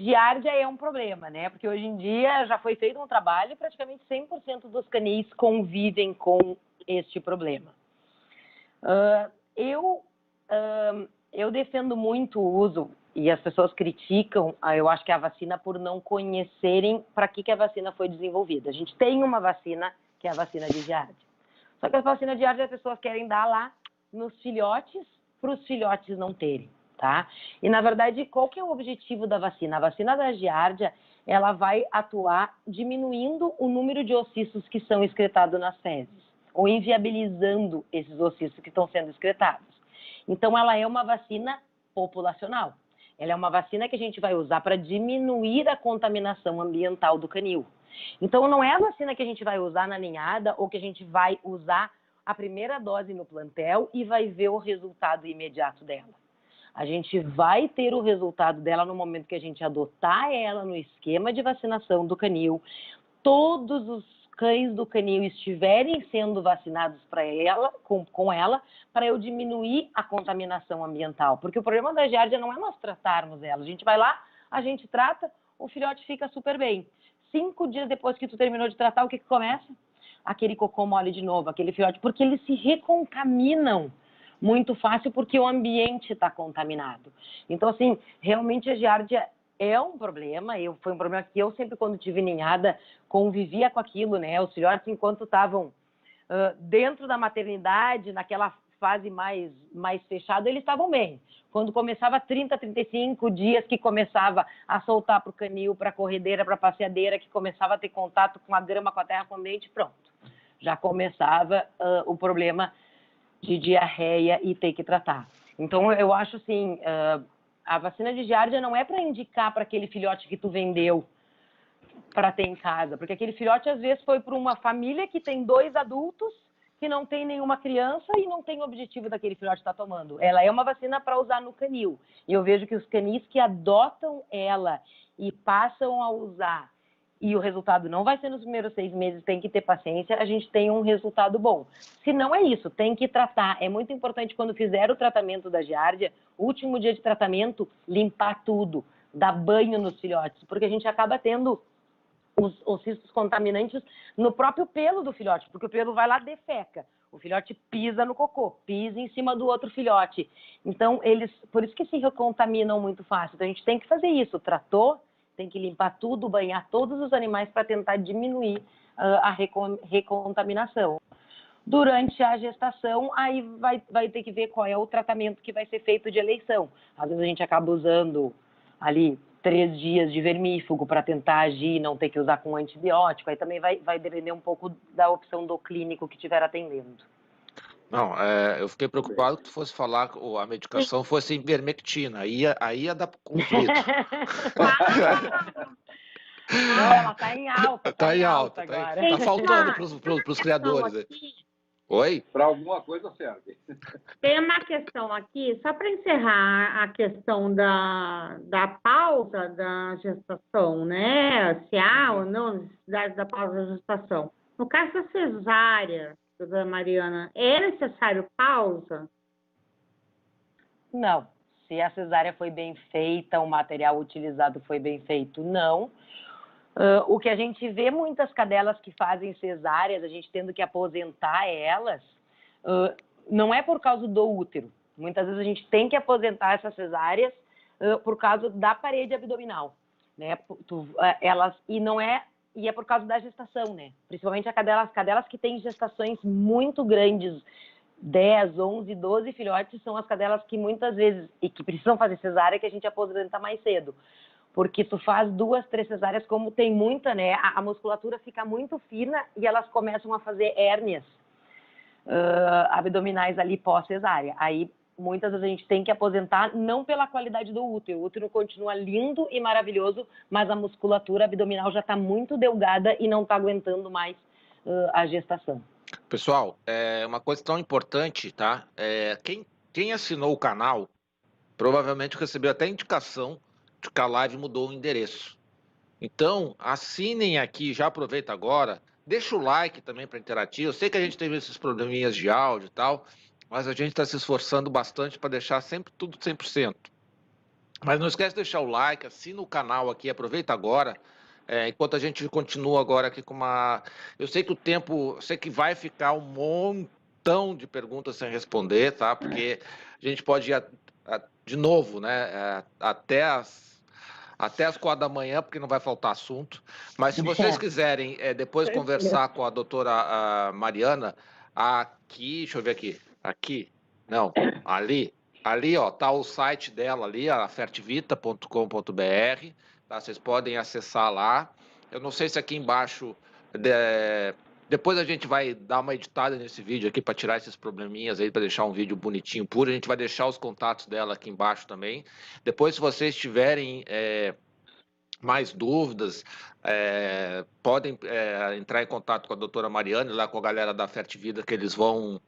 [SPEAKER 3] Giardia é um problema, né? Porque hoje em dia já foi feito um trabalho e praticamente 100% dos canis convivem com este problema. Eu defendo muito o uso, e as pessoas criticam, eu acho que a vacina por não conhecerem para que a vacina foi desenvolvida. A gente tem uma vacina, que é a vacina de giardia. Só que a vacina de giardia as pessoas querem dar lá nos filhotes, para os filhotes não terem, tá? E, na verdade, qual que é o objetivo da vacina? A vacina da giardia, ela vai atuar diminuindo o número de oocitos que são excretados nas fezes, ou inviabilizando esses oocitos que estão sendo excretados. Então, ela é uma vacina populacional. Ela é uma vacina que a gente vai usar para diminuir a contaminação ambiental do canil. Então, não é a vacina que a gente vai usar na ninhada ou que a gente vai usar a primeira dose no plantel e vai ver o resultado imediato dela. A gente vai ter o resultado dela no momento que a gente adotar ela no esquema de vacinação do canil. Todos os cães do canil estiverem sendo vacinados com ela, para eu diminuir a contaminação ambiental. Porque o problema da giardia não é nós tratarmos ela. A gente vai lá, a gente trata, o filhote fica super bem. 5 dias depois que tu terminou de tratar, o que começa? Aquele cocô mole de novo, aquele filhote, porque eles se recontaminam muito fácil porque o ambiente está contaminado. Então, assim, realmente a giardia é um problema, foi um problema que eu sempre, quando tive ninhada, convivia com aquilo, né? Os filhotes, enquanto estavam dentro da maternidade, naquela fase mais fechada, eles estavam bem. Quando começava 30, 35 dias, que começava a soltar para o canil, para a corredeira, para a passeadeira, que começava a ter contato com a grama, com a terra, com o ambiente, pronto. Já começava o problema de diarreia e ter que tratar. Então, eu acho assim, a vacina de giardia não é para indicar para aquele filhote que tu vendeu para ter em casa, porque aquele filhote às vezes foi para uma família que tem 2 adultos, que não tem nenhuma criança e não tem o objetivo daquele filhote estar tomando. Ela é uma vacina para usar no canil. E eu vejo que os canis que adotam ela e passam a usar, e o resultado não vai ser nos primeiros 6 meses, tem que ter paciência, a gente tem um resultado bom. Se não é isso, tem que tratar. É muito importante, quando fizer o tratamento da giardia, último dia de tratamento, limpar tudo, dar banho nos filhotes, porque a gente acaba tendo os oocitos contaminantes no próprio pelo do filhote, porque o pelo vai lá, defeca. O filhote pisa no cocô, pisa em cima do outro filhote. Então, por isso que se recontaminam muito fácil. Então, a gente tem que fazer isso. Tratou, tem que limpar tudo, banhar todos os animais para tentar diminuir a recontaminação. Durante a gestação, aí vai ter que ver qual é o tratamento que vai ser feito de eleição. Às vezes a gente acaba usando ali 3 dias de vermífugo para tentar agir e não ter que usar com antibiótico. Aí também vai depender um pouco da opção do clínico que estiver atendendo.
[SPEAKER 1] Não, eu fiquei preocupado que tu fosse falar que a medicação fosse ivermectina. Aí ia dar conflito.
[SPEAKER 3] Não, ela está em alta.
[SPEAKER 1] Tá em alta
[SPEAKER 3] agora.
[SPEAKER 1] Tá faltando para os criadores. Oi?
[SPEAKER 2] Para alguma coisa serve.
[SPEAKER 4] Tem uma questão aqui, só para encerrar a questão da pausa da gestação, né? Se há ou não necessidade da pausa da gestação. No caso da cesárea, doutora Mariana, é necessário pausa?
[SPEAKER 3] Não. Se a cesárea foi bem feita, o material utilizado foi bem feito, não. O que a gente vê muitas cadelas que fazem cesáreas, a gente tendo que aposentar elas, não é por causa do útero. Muitas vezes a gente tem que aposentar essas cesáreas por causa da parede abdominal, né? E é por causa da gestação, né? Principalmente as cadelas que têm gestações muito grandes, 10, 11, 12 filhotes, são as cadelas que muitas vezes, e que precisam fazer cesárea, que a gente aposenta mais cedo. Porque tu faz 2, 3 cesáreas, como tem muita, né? A musculatura fica muito fina e elas começam a fazer hérnias abdominais ali pós-cesárea. Aí, muitas vezes a gente tem que aposentar, não pela qualidade do útero. O útero continua lindo e maravilhoso, mas a musculatura abdominal já está muito delgada e não está aguentando mais a gestação.
[SPEAKER 1] Pessoal, uma coisa tão importante, tá? Quem assinou o canal provavelmente recebeu até indicação de que a live mudou o endereço. Então, assinem aqui, já aproveita agora, deixa o like também para interagir. Eu sei que a gente teve esses probleminhas de áudio e tal, mas a gente está se esforçando bastante para deixar sempre tudo 100%. Mas não esquece de deixar o like, assina o canal aqui, aproveita agora, enquanto a gente continua agora aqui com uma... Eu sei que o tempo, eu sei que vai ficar um montão de perguntas sem responder, tá? Porque a gente pode ir, de novo, né, até as 4 da manhã, porque não vai faltar assunto. Mas se vocês quiserem depois conversar com a doutora Mariana, aqui, deixa eu ver aqui, não, ali, ó, tá o site dela ali, a fertivita.com.br, tá? Vocês podem acessar lá. Eu não sei se aqui embaixo, depois a gente vai dar uma editada nesse vídeo aqui para tirar esses probleminhas aí, para deixar um vídeo bonitinho, puro. A gente vai deixar os contatos dela aqui embaixo também. Depois, se vocês tiverem mais dúvidas, podem entrar em contato com a doutora Mariana, lá com a galera da Fertivida, que eles vão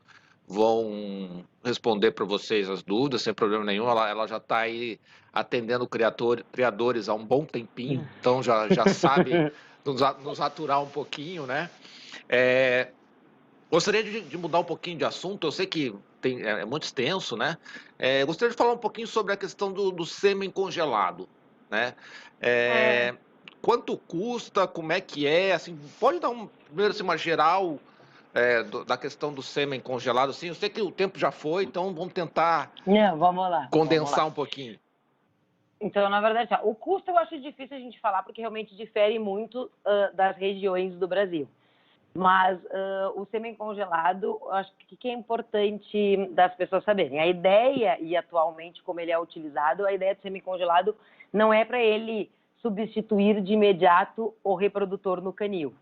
[SPEAKER 1] responder para vocês as dúvidas, sem problema nenhum. Ela já está aí atendendo criadores há um bom tempinho, então já sabe nos aturar um pouquinho, né? Gostaria de mudar um pouquinho de assunto, eu sei que é muito extenso, né? Gostaria de falar um pouquinho sobre a questão do sêmen congelado, né? Quanto custa, como é que é, assim, pode dar primeiro assim, uma geral da questão do sêmen congelado, assim, eu sei que o tempo já foi, então vamos tentar
[SPEAKER 3] vamos lá,
[SPEAKER 1] condensar um pouquinho.
[SPEAKER 3] Então, na verdade, o custo eu acho difícil a gente falar, porque realmente difere muito das regiões do Brasil. Mas o sêmen congelado, acho que é importante das pessoas saberem. A ideia, e atualmente como ele é utilizado, a ideia do sêmen congelado não é para ele substituir de imediato o reprodutor no canil.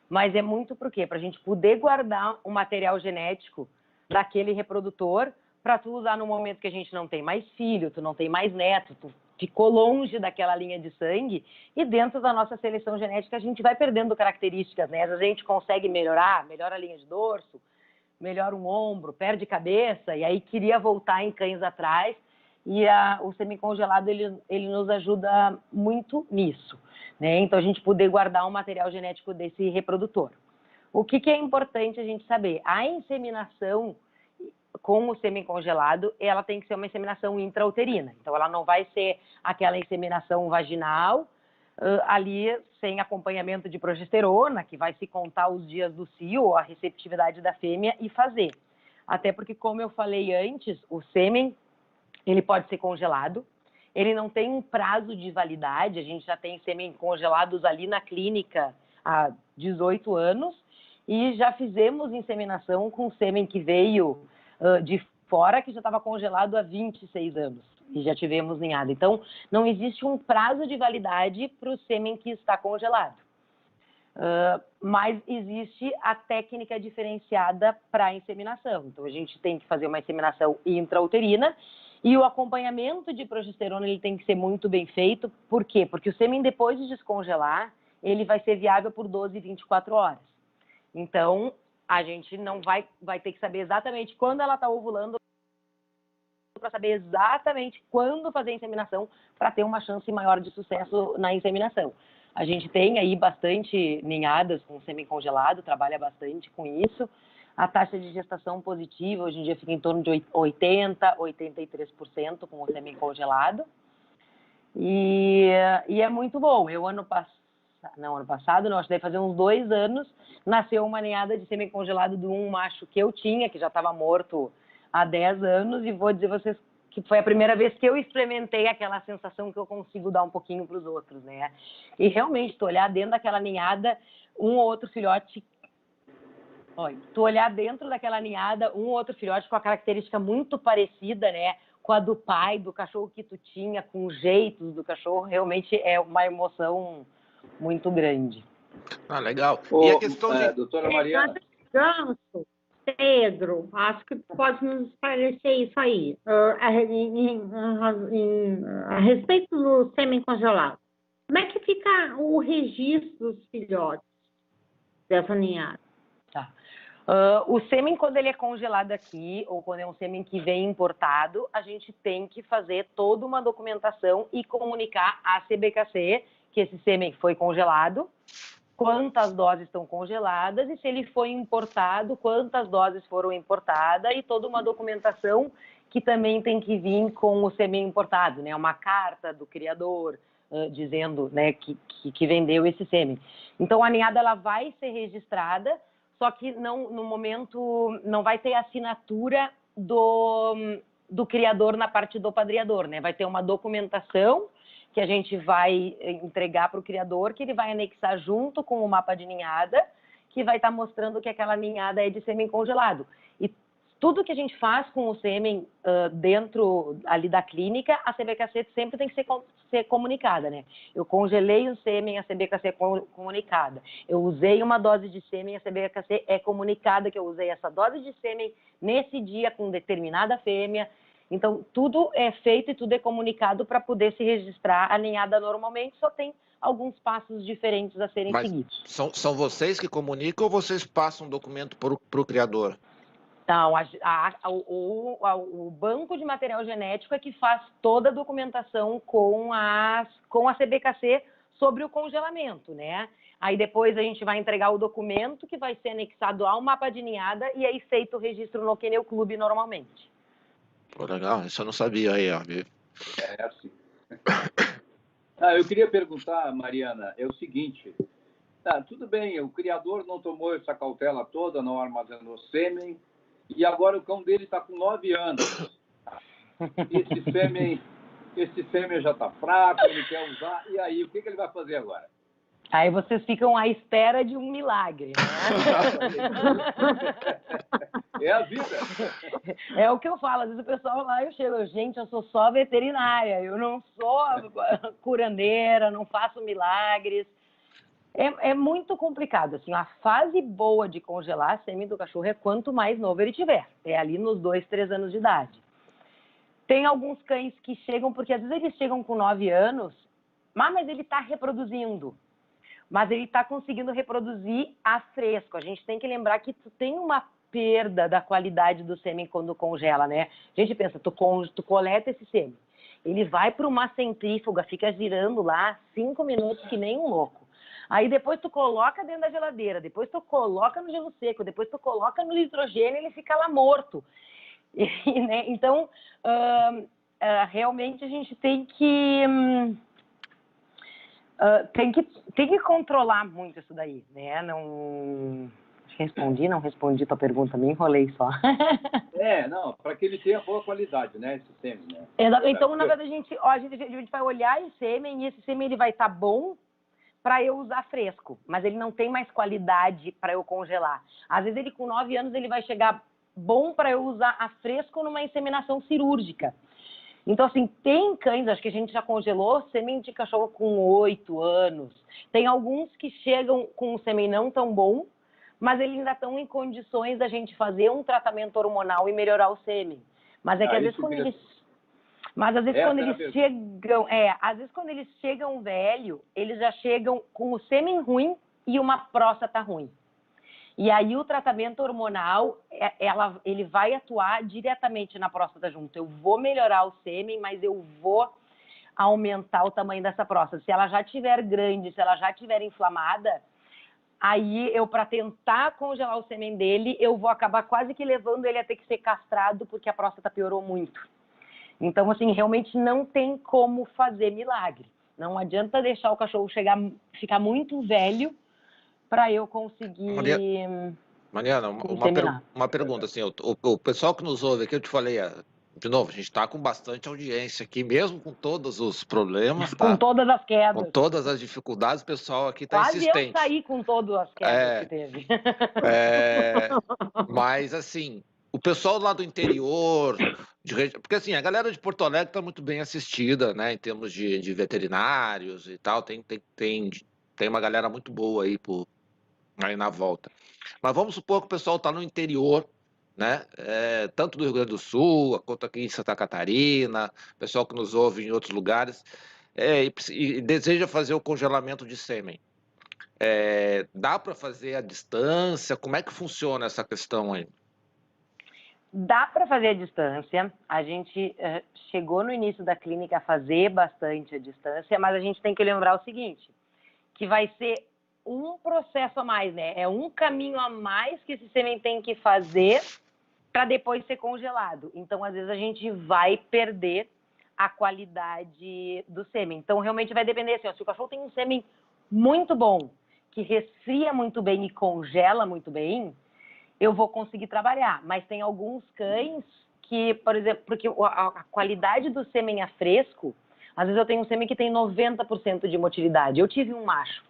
[SPEAKER 3] Mas é muito por quê? Para a gente poder guardar o material genético daquele reprodutor para tu usar no momento que a gente não tem mais filho, tu não tem mais neto, tu ficou longe daquela linha de sangue e dentro da nossa seleção genética a gente vai perdendo características, né? Às vezes a gente consegue melhora a linha de dorso, melhora um ombro, perde cabeça e aí queria voltar em cães atrás e o semi-congelado ele nos ajuda muito nisso, né? Então a gente poder guardar um material genético desse reprodutor. O que é importante a gente saber? A inseminação com o semi-congelado, ela tem que ser uma inseminação intrauterina. Então, ela não vai ser aquela inseminação vaginal, ali sem acompanhamento de progesterona, que vai se contar os dias do cio, a receptividade da fêmea e fazer. Até porque, como eu falei antes, o sêmen, ele pode ser congelado, ele não tem um prazo de validade, a gente já tem sêmen congelados ali na clínica há 18 anos, e já fizemos inseminação com sêmen que veio de fora, que já estava congelado há 26 anos e já tivemos ninhada. Então, não existe um prazo de validade para o sêmen que está congelado. Mas existe a técnica diferenciada para a inseminação. Então, a gente tem que fazer uma inseminação intrauterina e o acompanhamento de progesterona ele tem que ser muito bem feito. Por quê? Porque o sêmen, depois de descongelar, ele vai ser viável por 12, 24 horas. Então, a gente não vai ter que saber exatamente quando ela está ovulando para saber exatamente quando fazer a inseminação para ter uma chance maior de sucesso na inseminação. A gente tem aí bastante ninhadas com semi-congelado, trabalha bastante com isso. A taxa de gestação positiva hoje em dia fica em torno de 80%, 83% com o semi-congelado. E é muito bom. Ano passado, acho que deve fazer uns 2 anos, nasceu uma ninhada de semi-congelado de um macho que eu tinha, que já estava morto há 10 anos, e vou dizer a vocês que foi a primeira vez que eu experimentei aquela sensação que eu consigo dar um pouquinho para os outros, né? E realmente, tu olhar dentro daquela ninhada, um ou outro filhote... Olha, tu olhar dentro daquela ninhada, um ou outro filhote com a característica muito parecida, né? Com a do pai, do cachorro que tu tinha, com os jeitos do cachorro, realmente é uma emoção muito grande.
[SPEAKER 1] Legal. E a questão de...
[SPEAKER 2] Doutora Mariana...
[SPEAKER 4] Ganso, Pedro, acho que pode nos esclarecer isso aí. A respeito do sêmen congelado, como é que fica o registro dos filhotes dessa ninhada?
[SPEAKER 3] Tá. O sêmen, quando ele é congelado aqui, ou quando é um sêmen que vem importado, a gente tem que fazer toda uma documentação e comunicar à CBKC que esse sêmen foi congelado, quantas doses estão congeladas e se ele foi importado, quantas doses foram importadas e toda uma documentação que também tem que vir com o sêmen importado, né? Uma carta do criador dizendo, né, que vendeu esse sêmen. Então, a ninhada ela vai ser registrada, só que não, no momento não vai ter assinatura do criador na parte do padreador, né? Vai ter uma documentação que a gente vai entregar para o criador, que ele vai anexar junto com o mapa de ninhada, que vai estar mostrando que aquela ninhada é de sêmen congelado. E tudo que a gente faz com o sêmen dentro ali da clínica, a CBKC sempre tem que ser comunicada, né? Eu congelei o sêmen, a CBKC é comunicada. Eu usei uma dose de sêmen, a CBKC é comunicada que eu usei essa dose de sêmen nesse dia com determinada fêmea. Então, tudo é feito e tudo é comunicado para poder se registrar. A ninhada normalmente só tem alguns passos diferentes a serem seguidos.
[SPEAKER 1] São vocês que comunicam ou vocês passam um documento para o criador?
[SPEAKER 3] Então, o banco de material genético é que faz toda a documentação com a CBKC sobre o congelamento, né? Aí depois a gente vai entregar o documento que vai ser anexado ao mapa de ninhada e aí feito o registro no Kennel Club normalmente.
[SPEAKER 1] Pô, legal, isso eu não sabia aí, ó.
[SPEAKER 2] É assim. Eu queria perguntar, Mariana, é o seguinte, tudo bem, o criador não tomou essa cautela toda, não armazenou sêmen, e agora o cão dele está com 9 anos. Esse sêmen já está fraco, ele quer usar, e aí, o que ele vai fazer agora?
[SPEAKER 3] Aí vocês ficam à espera de um milagre, né?
[SPEAKER 2] É a vida.
[SPEAKER 3] É o que eu falo, às vezes o pessoal lá, gente, eu sou só veterinária, eu não sou curandeira, não faço milagres. É muito complicado, assim, a fase boa de congelar sêmen do cachorro é quanto mais novo ele tiver, é ali nos 2, 3 anos de idade. Tem alguns cães que chegam, porque às vezes eles chegam com 9 anos, mas ele está reproduzindo. Mas ele está conseguindo reproduzir a fresco. A gente tem que lembrar que tu tem uma perda da qualidade do sêmen quando congela, né? A gente pensa, tu coleta esse sêmen, ele vai para uma centrífuga, fica girando lá 5 minutos que nem um louco. Aí depois tu coloca dentro da geladeira, depois tu coloca no gelo seco, depois tu coloca no nitrogênio e ele fica lá morto. Né? Então, realmente a gente tem que... tem que controlar muito isso daí, né? Não respondi tua pergunta, me enrolei só.
[SPEAKER 2] Não, para que ele tenha boa qualidade, né, esse sêmen, né?
[SPEAKER 3] Então, na verdade, a gente vai olhar esse sêmen e esse sêmen ele vai estar bom para eu usar fresco, mas ele não tem mais qualidade para eu congelar. Às vezes ele com 9 anos ele vai chegar bom para eu usar a fresco numa inseminação cirúrgica. Então, assim, tem cães, acho que a gente já congelou sêmen de cachorro com 8 anos. Tem alguns que chegam com um sêmen não tão bom, mas eles ainda estão em condições da gente fazer um tratamento hormonal e melhorar o sêmen. Mas é que às vezes quando eles... Mas às vezes quando eles chegam... às vezes quando eles chegam velho, eles já chegam com o sêmen ruim e uma próstata ruim. E aí o tratamento hormonal, ele vai atuar diretamente na próstata junto. Eu vou melhorar o sêmen, mas eu vou aumentar o tamanho dessa próstata. Se ela já estiver grande, se ela já estiver inflamada, aí para tentar congelar o sêmen dele, eu vou acabar quase que levando ele a ter que ser castrado, porque a próstata piorou muito. Então, assim, realmente não tem como fazer milagre. Não adianta deixar o cachorro ficar muito velho para eu conseguir...
[SPEAKER 1] Mariana, uma pergunta, assim, o pessoal que nos ouve aqui, eu te falei, de novo, a gente está com bastante audiência aqui, mesmo com todos os problemas, tá?
[SPEAKER 3] Com todas as quedas.
[SPEAKER 1] Com todas as dificuldades, o pessoal aqui está insistente.
[SPEAKER 3] Quase eu saí com todas as quedas que teve.
[SPEAKER 1] Mas, assim, o pessoal lá do interior, porque assim, a galera de Porto Alegre está muito bem assistida, né, em termos de veterinários e tal, tem uma galera muito boa aí na volta. Mas vamos supor que o pessoal está no interior, né, tanto do Rio Grande do Sul, quanto aqui em Santa Catarina, pessoal que nos ouve em outros lugares, e deseja fazer o congelamento de sêmen. Dá para fazer à distância? Como é que funciona essa questão aí?
[SPEAKER 3] Dá para fazer à distância. A gente chegou no início da clínica a fazer bastante à distância, mas a gente tem que lembrar o seguinte, que vai ser um processo a mais, né? É um caminho a mais que esse sêmen tem que fazer para depois ser congelado. Então, às vezes, a gente vai perder a qualidade do sêmen. Então, realmente vai depender, assim, ó, se o cachorro tem um sêmen muito bom, que resfria muito bem e congela muito bem, eu vou conseguir trabalhar. Mas tem alguns cães que, por exemplo, porque a qualidade do sêmen a fresco, às vezes eu tenho um sêmen que tem 90% de motilidade. Eu tive um macho,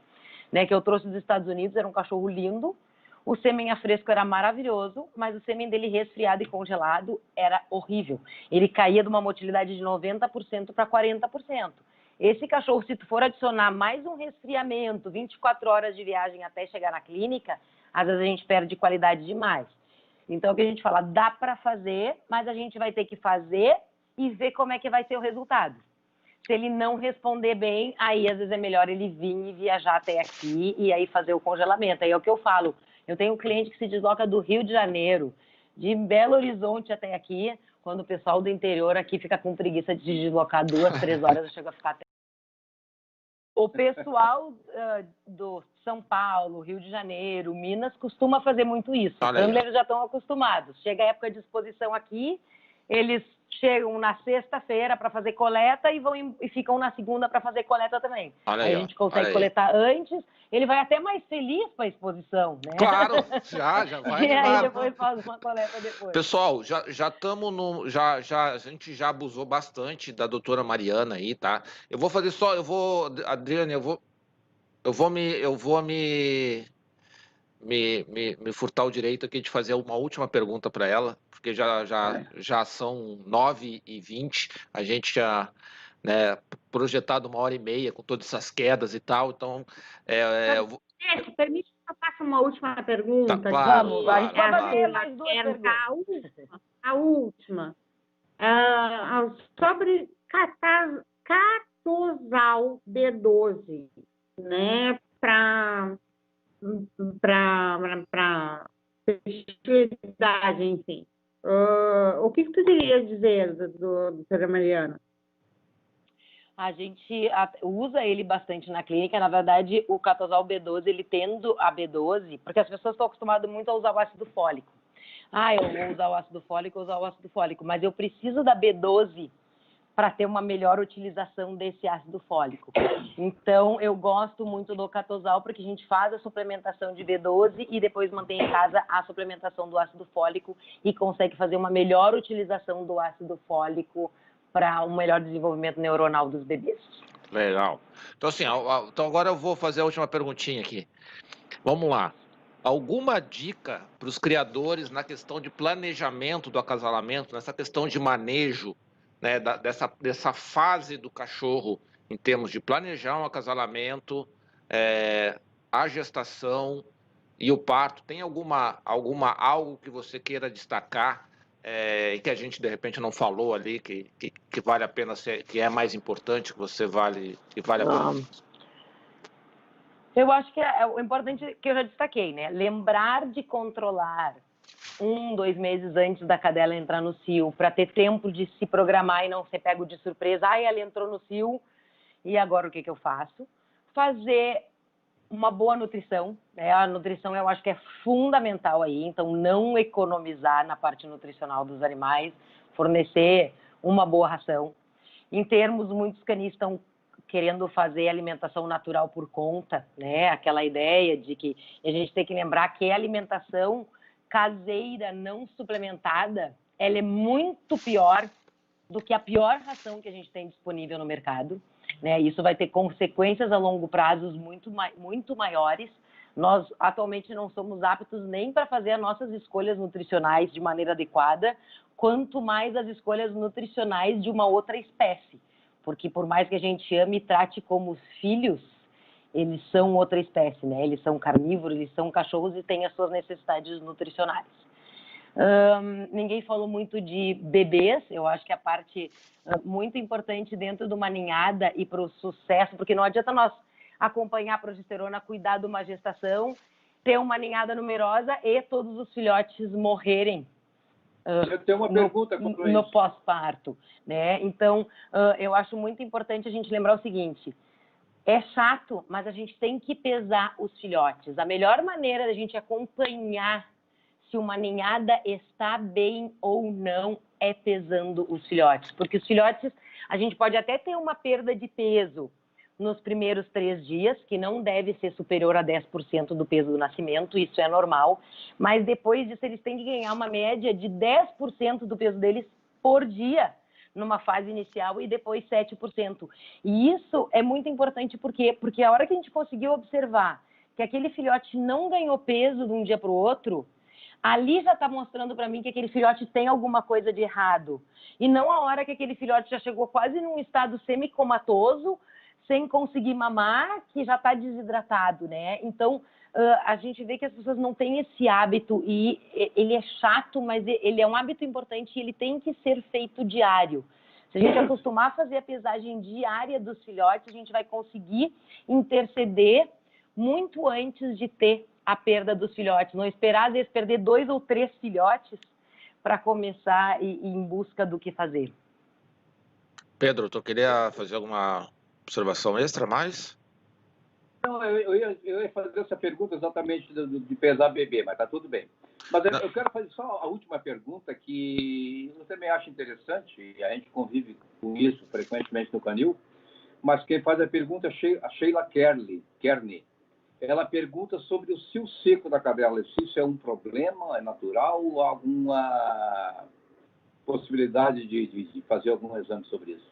[SPEAKER 3] né, que eu trouxe dos Estados Unidos, era um cachorro lindo, o sêmen a fresco era maravilhoso, mas o sêmen dele resfriado e congelado era horrível. Ele caía de uma motilidade de 90% para 40%. Esse cachorro, se tu for adicionar mais um resfriamento, 24 horas de viagem até chegar na clínica, às vezes a gente perde qualidade demais. Então, o que a gente fala, dá para fazer, mas a gente vai ter que fazer e ver como é que vai ser o resultado. Se ele não responder bem, aí às vezes é melhor ele vir e viajar até aqui e aí fazer o congelamento. Aí é o que eu falo. Eu tenho um cliente que se desloca do Rio de Janeiro, de Belo Horizonte até aqui, quando o pessoal do interior aqui fica com preguiça de se deslocar 2, 3 horas, eu chego a ficar até... O pessoal do São Paulo, Rio de Janeiro, Minas, costuma fazer muito isso. Quando eles já estão acostumados. Chega a época de exposição aqui, eles chegam na sexta-feira para fazer coleta e ficam na segunda para fazer coleta também. Aí a gente consegue coletar antes, ele vai até mais feliz para a exposição, né?
[SPEAKER 1] Claro, já vai.
[SPEAKER 3] E aí depois faz uma coleta depois.
[SPEAKER 1] Pessoal, já estamos no... a gente já abusou bastante da doutora Mariana aí, tá? Adriane, eu vou me furtar o direito aqui de fazer uma última pergunta para ela, porque já são 9h20, a gente já, né, projetado 1h30 com todas essas quedas e tal, então...
[SPEAKER 4] Permite que eu faça uma última pergunta?
[SPEAKER 1] Tá, claro,
[SPEAKER 3] Vamos, a gente vai fazer mais 2 perguntas.
[SPEAKER 4] A última. Sobre Catosal B12, né, para fertilidade, enfim. O que tu queria dizer, doutora Mariana?
[SPEAKER 3] A gente usa ele bastante na clínica. Na verdade, o Catosal B12, ele tendo a B12, porque as pessoas estão acostumadas muito a usar o ácido fólico. Eu vou usar o ácido fólico, mas eu preciso da B12 para ter uma melhor utilização desse ácido fólico. Então, eu gosto muito do Catosal, porque a gente faz a suplementação de B12 e depois mantém em casa a suplementação do ácido fólico e consegue fazer uma melhor utilização do ácido fólico para um melhor desenvolvimento neuronal dos bebês.
[SPEAKER 1] Legal. Então, assim, então agora eu vou fazer a última perguntinha aqui. Vamos lá. Alguma dica para os criadores na questão de planejamento do acasalamento, nessa questão de manejo, né, dessa fase do cachorro, em termos de planejar um acasalamento, a gestação e o parto? Tem algo que você queira destacar e que a gente, de repente, não falou ali, que vale a pena ser, que é mais importante, que vale a pena?
[SPEAKER 3] Eu acho que o importante que eu já destaquei, né? Lembrar de controlar 1, 2 meses antes da cadela entrar no cio, para ter tempo de se programar e não ser pego de surpresa. Ela entrou no cio, e agora o que eu faço? Fazer uma boa nutrição, né? A nutrição eu acho que é fundamental aí, então não economizar na parte nutricional dos animais, fornecer uma boa ração. Em termos, muitos canis estão querendo fazer alimentação natural por conta, né? Aquela ideia de que a gente tem que lembrar que a alimentação caseira, não suplementada, ela é muito pior do que a pior ração que a gente tem disponível no mercado, né? Isso vai ter consequências a longo prazo muito maiores. Nós, atualmente, não somos aptos nem para fazer as nossas escolhas nutricionais de maneira adequada, quanto mais as escolhas nutricionais de uma outra espécie. Porque, por mais que a gente ame e trate como os filhos, eles são outra espécie, né? Eles são carnívoros, eles são cachorros e têm as suas necessidades nutricionais. Ninguém falou muito de bebês. Eu acho que a parte muito importante dentro de uma ninhada e para o sucesso, porque não adianta nós acompanhar a progesterona, cuidar de uma gestação, ter uma ninhada numerosa e todos os filhotes morrerem
[SPEAKER 2] Eu tenho uma pergunta
[SPEAKER 3] no pós-parto, né? Então, eu acho muito importante a gente lembrar o seguinte: é chato, mas a gente tem que pesar os filhotes. A melhor maneira da gente acompanhar se uma ninhada está bem ou não é pesando os filhotes. Porque os filhotes, a gente pode até ter uma perda de peso nos primeiros 3 dias, que não deve ser superior a 10% do peso do nascimento, isso é normal. Mas depois disso, eles têm que ganhar uma média de 10% do peso deles por dia, numa fase inicial, e depois 7%. E isso é muito importante, porque a hora que a gente conseguiu observar que aquele filhote não ganhou peso de um dia para o outro, ali já está mostrando para mim que aquele filhote tem alguma coisa de errado. E não a hora que aquele filhote já chegou quase num estado semicomatoso, sem conseguir mamar, que já está desidratado, né? Então, a gente vê que as pessoas não têm esse hábito, e ele é chato, mas ele é um hábito importante e ele tem que ser feito diário. Se a gente acostumar a fazer a pesagem diária dos filhotes, a gente vai conseguir interceder muito antes de ter a perda dos filhotes. Não esperar, às vezes, perder 2 ou 3 filhotes para começar e em busca do que fazer.
[SPEAKER 1] Pedro, tu queria fazer alguma observação extra mais?
[SPEAKER 2] Não, eu ia fazer essa pergunta exatamente de pesar bebê, mas tá tudo bem. Mas eu quero fazer só a última pergunta, que eu também acho interessante, e a gente convive com isso frequentemente no canil, mas quem faz a pergunta é a Sheila Kearney. Ela pergunta sobre o cio seco da cadela. Se isso é um problema, é natural, ou há alguma possibilidade de fazer algum exame sobre isso?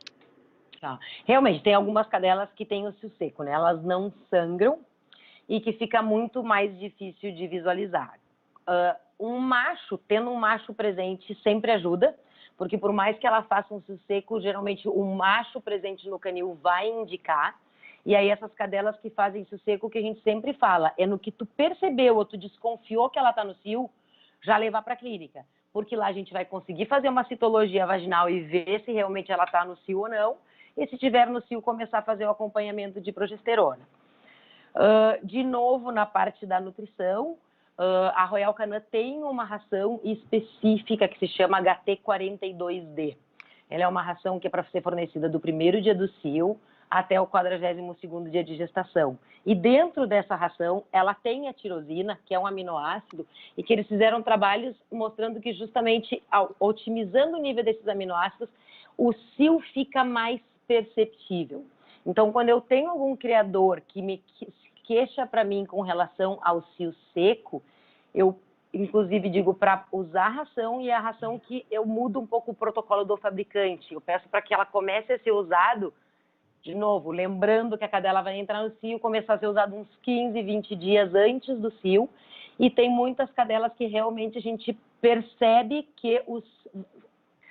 [SPEAKER 3] Tá. Realmente, tem algumas cadelas que têm o cio seco, né? Elas não sangram e que fica muito mais difícil de visualizar. Tendo um macho presente sempre ajuda, porque por mais que ela faça um cio seco, geralmente o macho presente no canil vai indicar. E aí essas cadelas que fazem cio seco, o que a gente sempre fala, é no que tu percebeu ou tu desconfiou que ela está no cio, já levar para a clínica. Porque lá a gente vai conseguir fazer uma citologia vaginal e ver se realmente ela está no cio ou não. E se tiver no cio, começar a fazer o acompanhamento de progesterona. De novo, na parte da nutrição, a Royal Canin tem uma ração específica que se chama HT42D. Ela é uma ração que é para ser fornecida do primeiro dia do cio até o 42º dia de gestação. E dentro dessa ração, ela tem a tirosina, que é um aminoácido, e que eles fizeram trabalhos mostrando que justamente otimizando o nível desses aminoácidos, o cio fica mais perceptível. Então, quando eu tenho algum criador que me queixa para mim com relação ao cio seco, eu, inclusive, digo para usar a ração, e a ração que eu mudo um pouco o protocolo do fabricante. Eu peço para que ela comece a ser usado, de novo, lembrando que a cadela vai entrar no cio, começar a ser usado uns 15, 20 dias antes do cio, e tem muitas cadelas que realmente a gente percebe que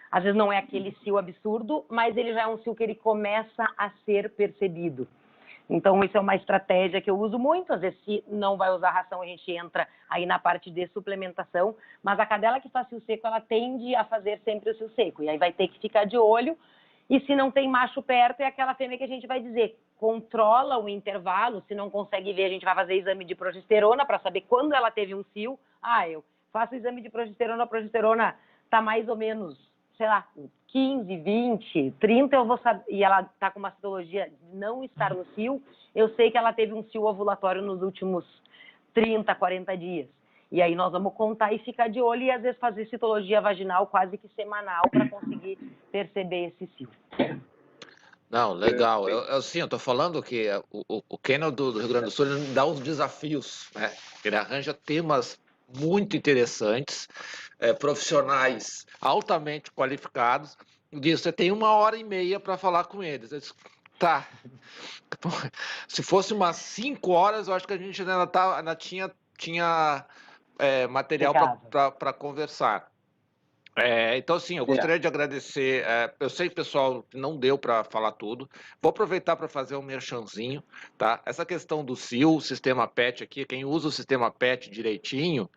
[SPEAKER 3] às vezes não é aquele cio absurdo, mas ele já é um cio que ele começa a ser percebido. Então, isso é uma estratégia que eu uso muito. Às vezes, se não vai usar ração, a gente entra aí na parte de suplementação. Mas a cadela que faz cio seco, ela tende a fazer sempre o cio seco. E aí vai ter que ficar de olho. E se não tem macho perto, é aquela fêmea que a gente vai dizer, controla o intervalo. Se não consegue ver, a gente vai fazer exame de progesterona para saber quando ela teve um cio. Eu faço o exame de progesterona, a progesterona está mais ou menos, sei lá, 15, 20, 30, eu vou saber, e ela está com uma citologia de não estar no cio, eu sei que ela teve um cio ovulatório nos últimos 30, 40 dias. E aí nós vamos contar e ficar de olho, e às vezes fazer citologia vaginal quase que semanal para conseguir perceber esse cio.
[SPEAKER 1] Não, legal. Eu estou falando que o Kennel do Rio Grande do Sul ele dá uns desafios, né? Ele arranja temas muito interessantes, profissionais altamente qualificados. Diz, você tem 1h30 para falar com eles. Eu disse, tá. Se fosse umas 5 horas, eu acho que a gente ainda tinha material para conversar. Então, assim, eu gostaria de agradecer. Eu sei, pessoal, que não deu para falar tudo. Vou aproveitar para fazer um merchanzinho, tá? Essa questão do SIL, sistema PET aqui, quem usa o sistema PET direitinho,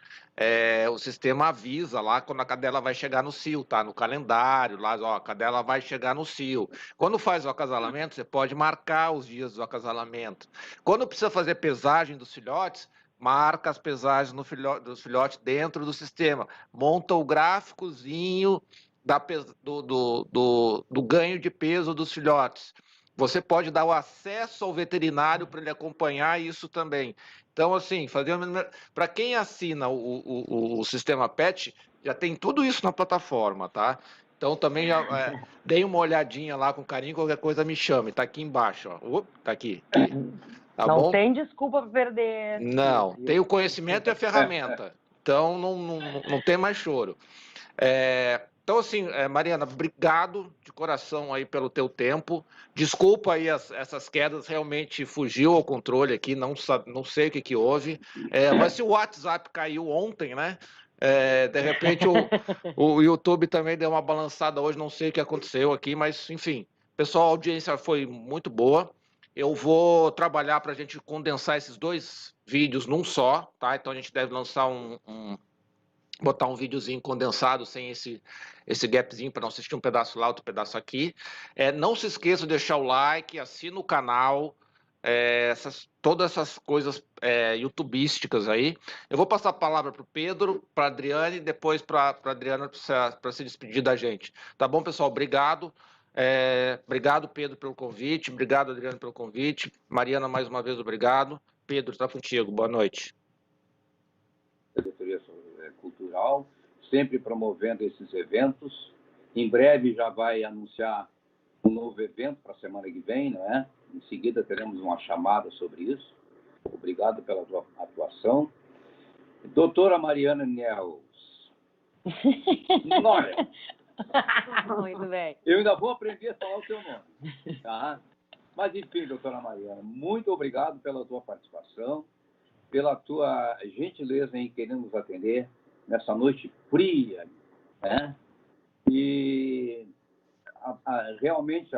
[SPEAKER 1] o sistema avisa lá quando a cadela vai chegar no SIL, tá? No calendário, lá, ó, a cadela vai chegar no SIL. Quando faz o acasalamento, você pode marcar os dias do acasalamento. Quando precisa fazer pesagem dos filhotes, marca as pesagens dos filhotes dentro do sistema, monta o gráficozinho do ganho de peso dos filhotes. Você pode dar o acesso ao veterinário para ele acompanhar isso também. Então, assim, para quem assina o sistema PET, já tem tudo isso na plataforma, tá? Então, também já dei uma olhadinha lá com carinho, qualquer coisa me chame. Tá aqui embaixo, ó. Tá aqui. Tá
[SPEAKER 3] não
[SPEAKER 1] bom?
[SPEAKER 3] tem desculpa para perder.
[SPEAKER 1] Não, tem o conhecimento e a ferramenta. Então, não tem mais choro. Então, assim, Mariana, obrigado de coração aí pelo teu tempo. Desculpa aí essas quedas, realmente fugiu ao controle aqui, não sei o que houve. Mas se o WhatsApp caiu ontem, né? De repente o YouTube também deu uma balançada hoje, não sei o que aconteceu aqui, mas enfim, pessoal, a audiência foi muito boa. Eu vou trabalhar para a gente condensar esses 2 vídeos num só, tá? Então a gente deve lançar botar um videozinho condensado sem esse gapzinho para não assistir um pedaço lá, outro pedaço aqui. Não se esqueça de deixar o like, assina o canal, todas essas coisas youtubísticas aí. Eu vou passar a palavra para o Pedro, para a Adriane, e depois para a Adriana para se despedir da gente. Tá bom, pessoal? Obrigado. Obrigado, Pedro, pelo convite. Obrigado, Adriana, pelo convite. Mariana, mais uma vez, obrigado. Pedro, está contigo. Boa noite.
[SPEAKER 2] Diretoria Cultural, sempre promovendo esses eventos. Em breve já vai anunciar um novo evento para a semana que vem, não é? Em seguida teremos uma chamada sobre isso. Obrigado pela tua atuação. Doutora Mariana Neus. Olha,
[SPEAKER 3] muito bem.
[SPEAKER 2] Eu ainda vou aprender a falar o teu nome, tá? Mas, enfim, doutora Mariana, muito obrigado pela tua participação, pela tua gentileza em querer nos atender nessa noite fria, né? E realmente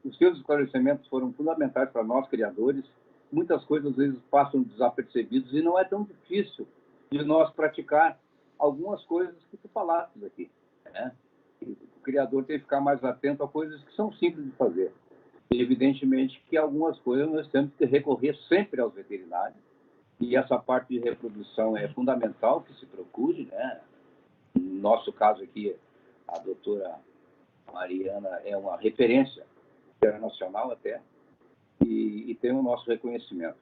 [SPEAKER 2] os teus esclarecimentos foram fundamentais para nós, criadores. Muitas coisas, às vezes, passam desapercebidas e não é tão difícil de nós praticar algumas coisas que tu falaste aqui, né? O criador tem que ficar mais atento a coisas que são simples de fazer. E, evidentemente, que algumas coisas nós temos que recorrer sempre aos veterinários. E essa parte de reprodução é fundamental que se procure, né? No nosso caso aqui, a doutora Mariana é uma referência internacional até, e tem o nosso reconhecimento.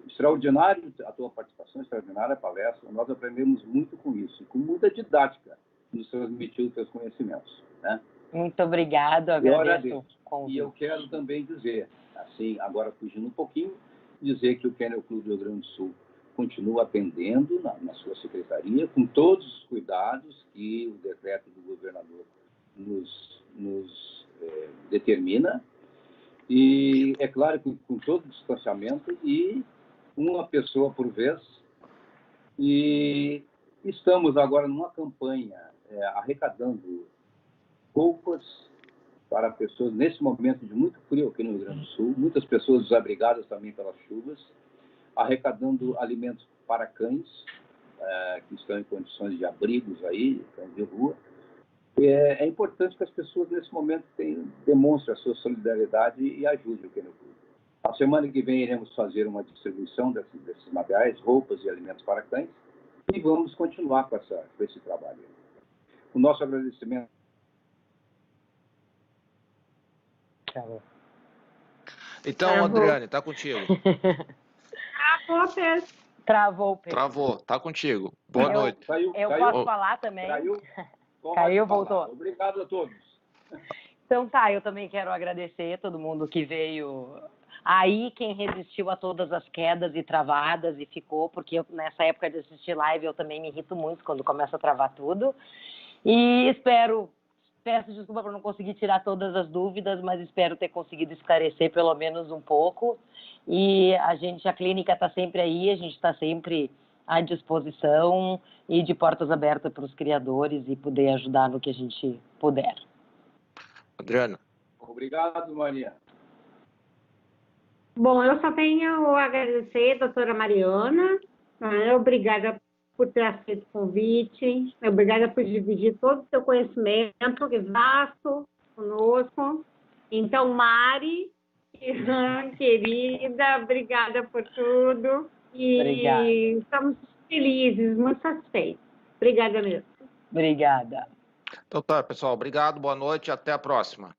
[SPEAKER 2] Extraordinário a tua participação, extraordinária a palestra. Nós aprendemos muito com isso, e com muita didática nos transmitir os teus conhecimentos, né?
[SPEAKER 3] Muito obrigado, agradeço.
[SPEAKER 2] E eu quero também dizer, assim, agora fugindo um pouquinho, dizer que o Kennel Club do Rio Grande do Sul continua atendendo na sua secretaria, com todos os cuidados que o decreto do governador nos determina, e é claro que com todo o distanciamento e uma pessoa por vez. E estamos agora numa campanha arrecadando roupas para pessoas nesse momento de muito frio aqui no Rio Grande do Sul, muitas pessoas desabrigadas também pelas chuvas, arrecadando alimentos para cães que estão em condições de abrigos aí, cães de rua. É importante que as pessoas nesse momento demonstrem a sua solidariedade e ajudem o Kennel Club. A semana que vem iremos fazer uma distribuição desses materiais, roupas e alimentos para cães, e vamos continuar com esse trabalho. O nosso agradecimento.
[SPEAKER 1] Então, Adriane, tá contigo.
[SPEAKER 4] Travou, Pedro.
[SPEAKER 3] Travou, Pedro.
[SPEAKER 1] Travou, tá contigo. Boa noite.
[SPEAKER 3] Eu posso falar também? Caiu, voltou.
[SPEAKER 2] Obrigado a todos.
[SPEAKER 3] Então tá, eu também quero agradecer a todo mundo que veio aí, quem resistiu a todas as quedas e travadas e ficou, porque nessa época de assistir live eu também me irrito muito quando começa a travar tudo. E peço desculpa por não conseguir tirar todas as dúvidas, mas espero ter conseguido esclarecer pelo menos um pouco. E a clínica está sempre aí, a gente está sempre à disposição e de portas abertas para os criadores e poder ajudar no que a gente puder.
[SPEAKER 1] Adriana.
[SPEAKER 2] Obrigado, Maria.
[SPEAKER 4] Bom, eu só tenho a agradecer, doutora Mariana, né? Obrigada por ter aceito o convite, obrigada por dividir todo o seu conhecimento, que é vasto, conosco. Então, Mari, querida, obrigada por tudo. E
[SPEAKER 3] Obrigada.
[SPEAKER 4] estamos felizes, muito satisfeitos. Obrigada mesmo.
[SPEAKER 3] Obrigada.
[SPEAKER 1] Então tá, pessoal. Obrigado, boa noite e até a próxima.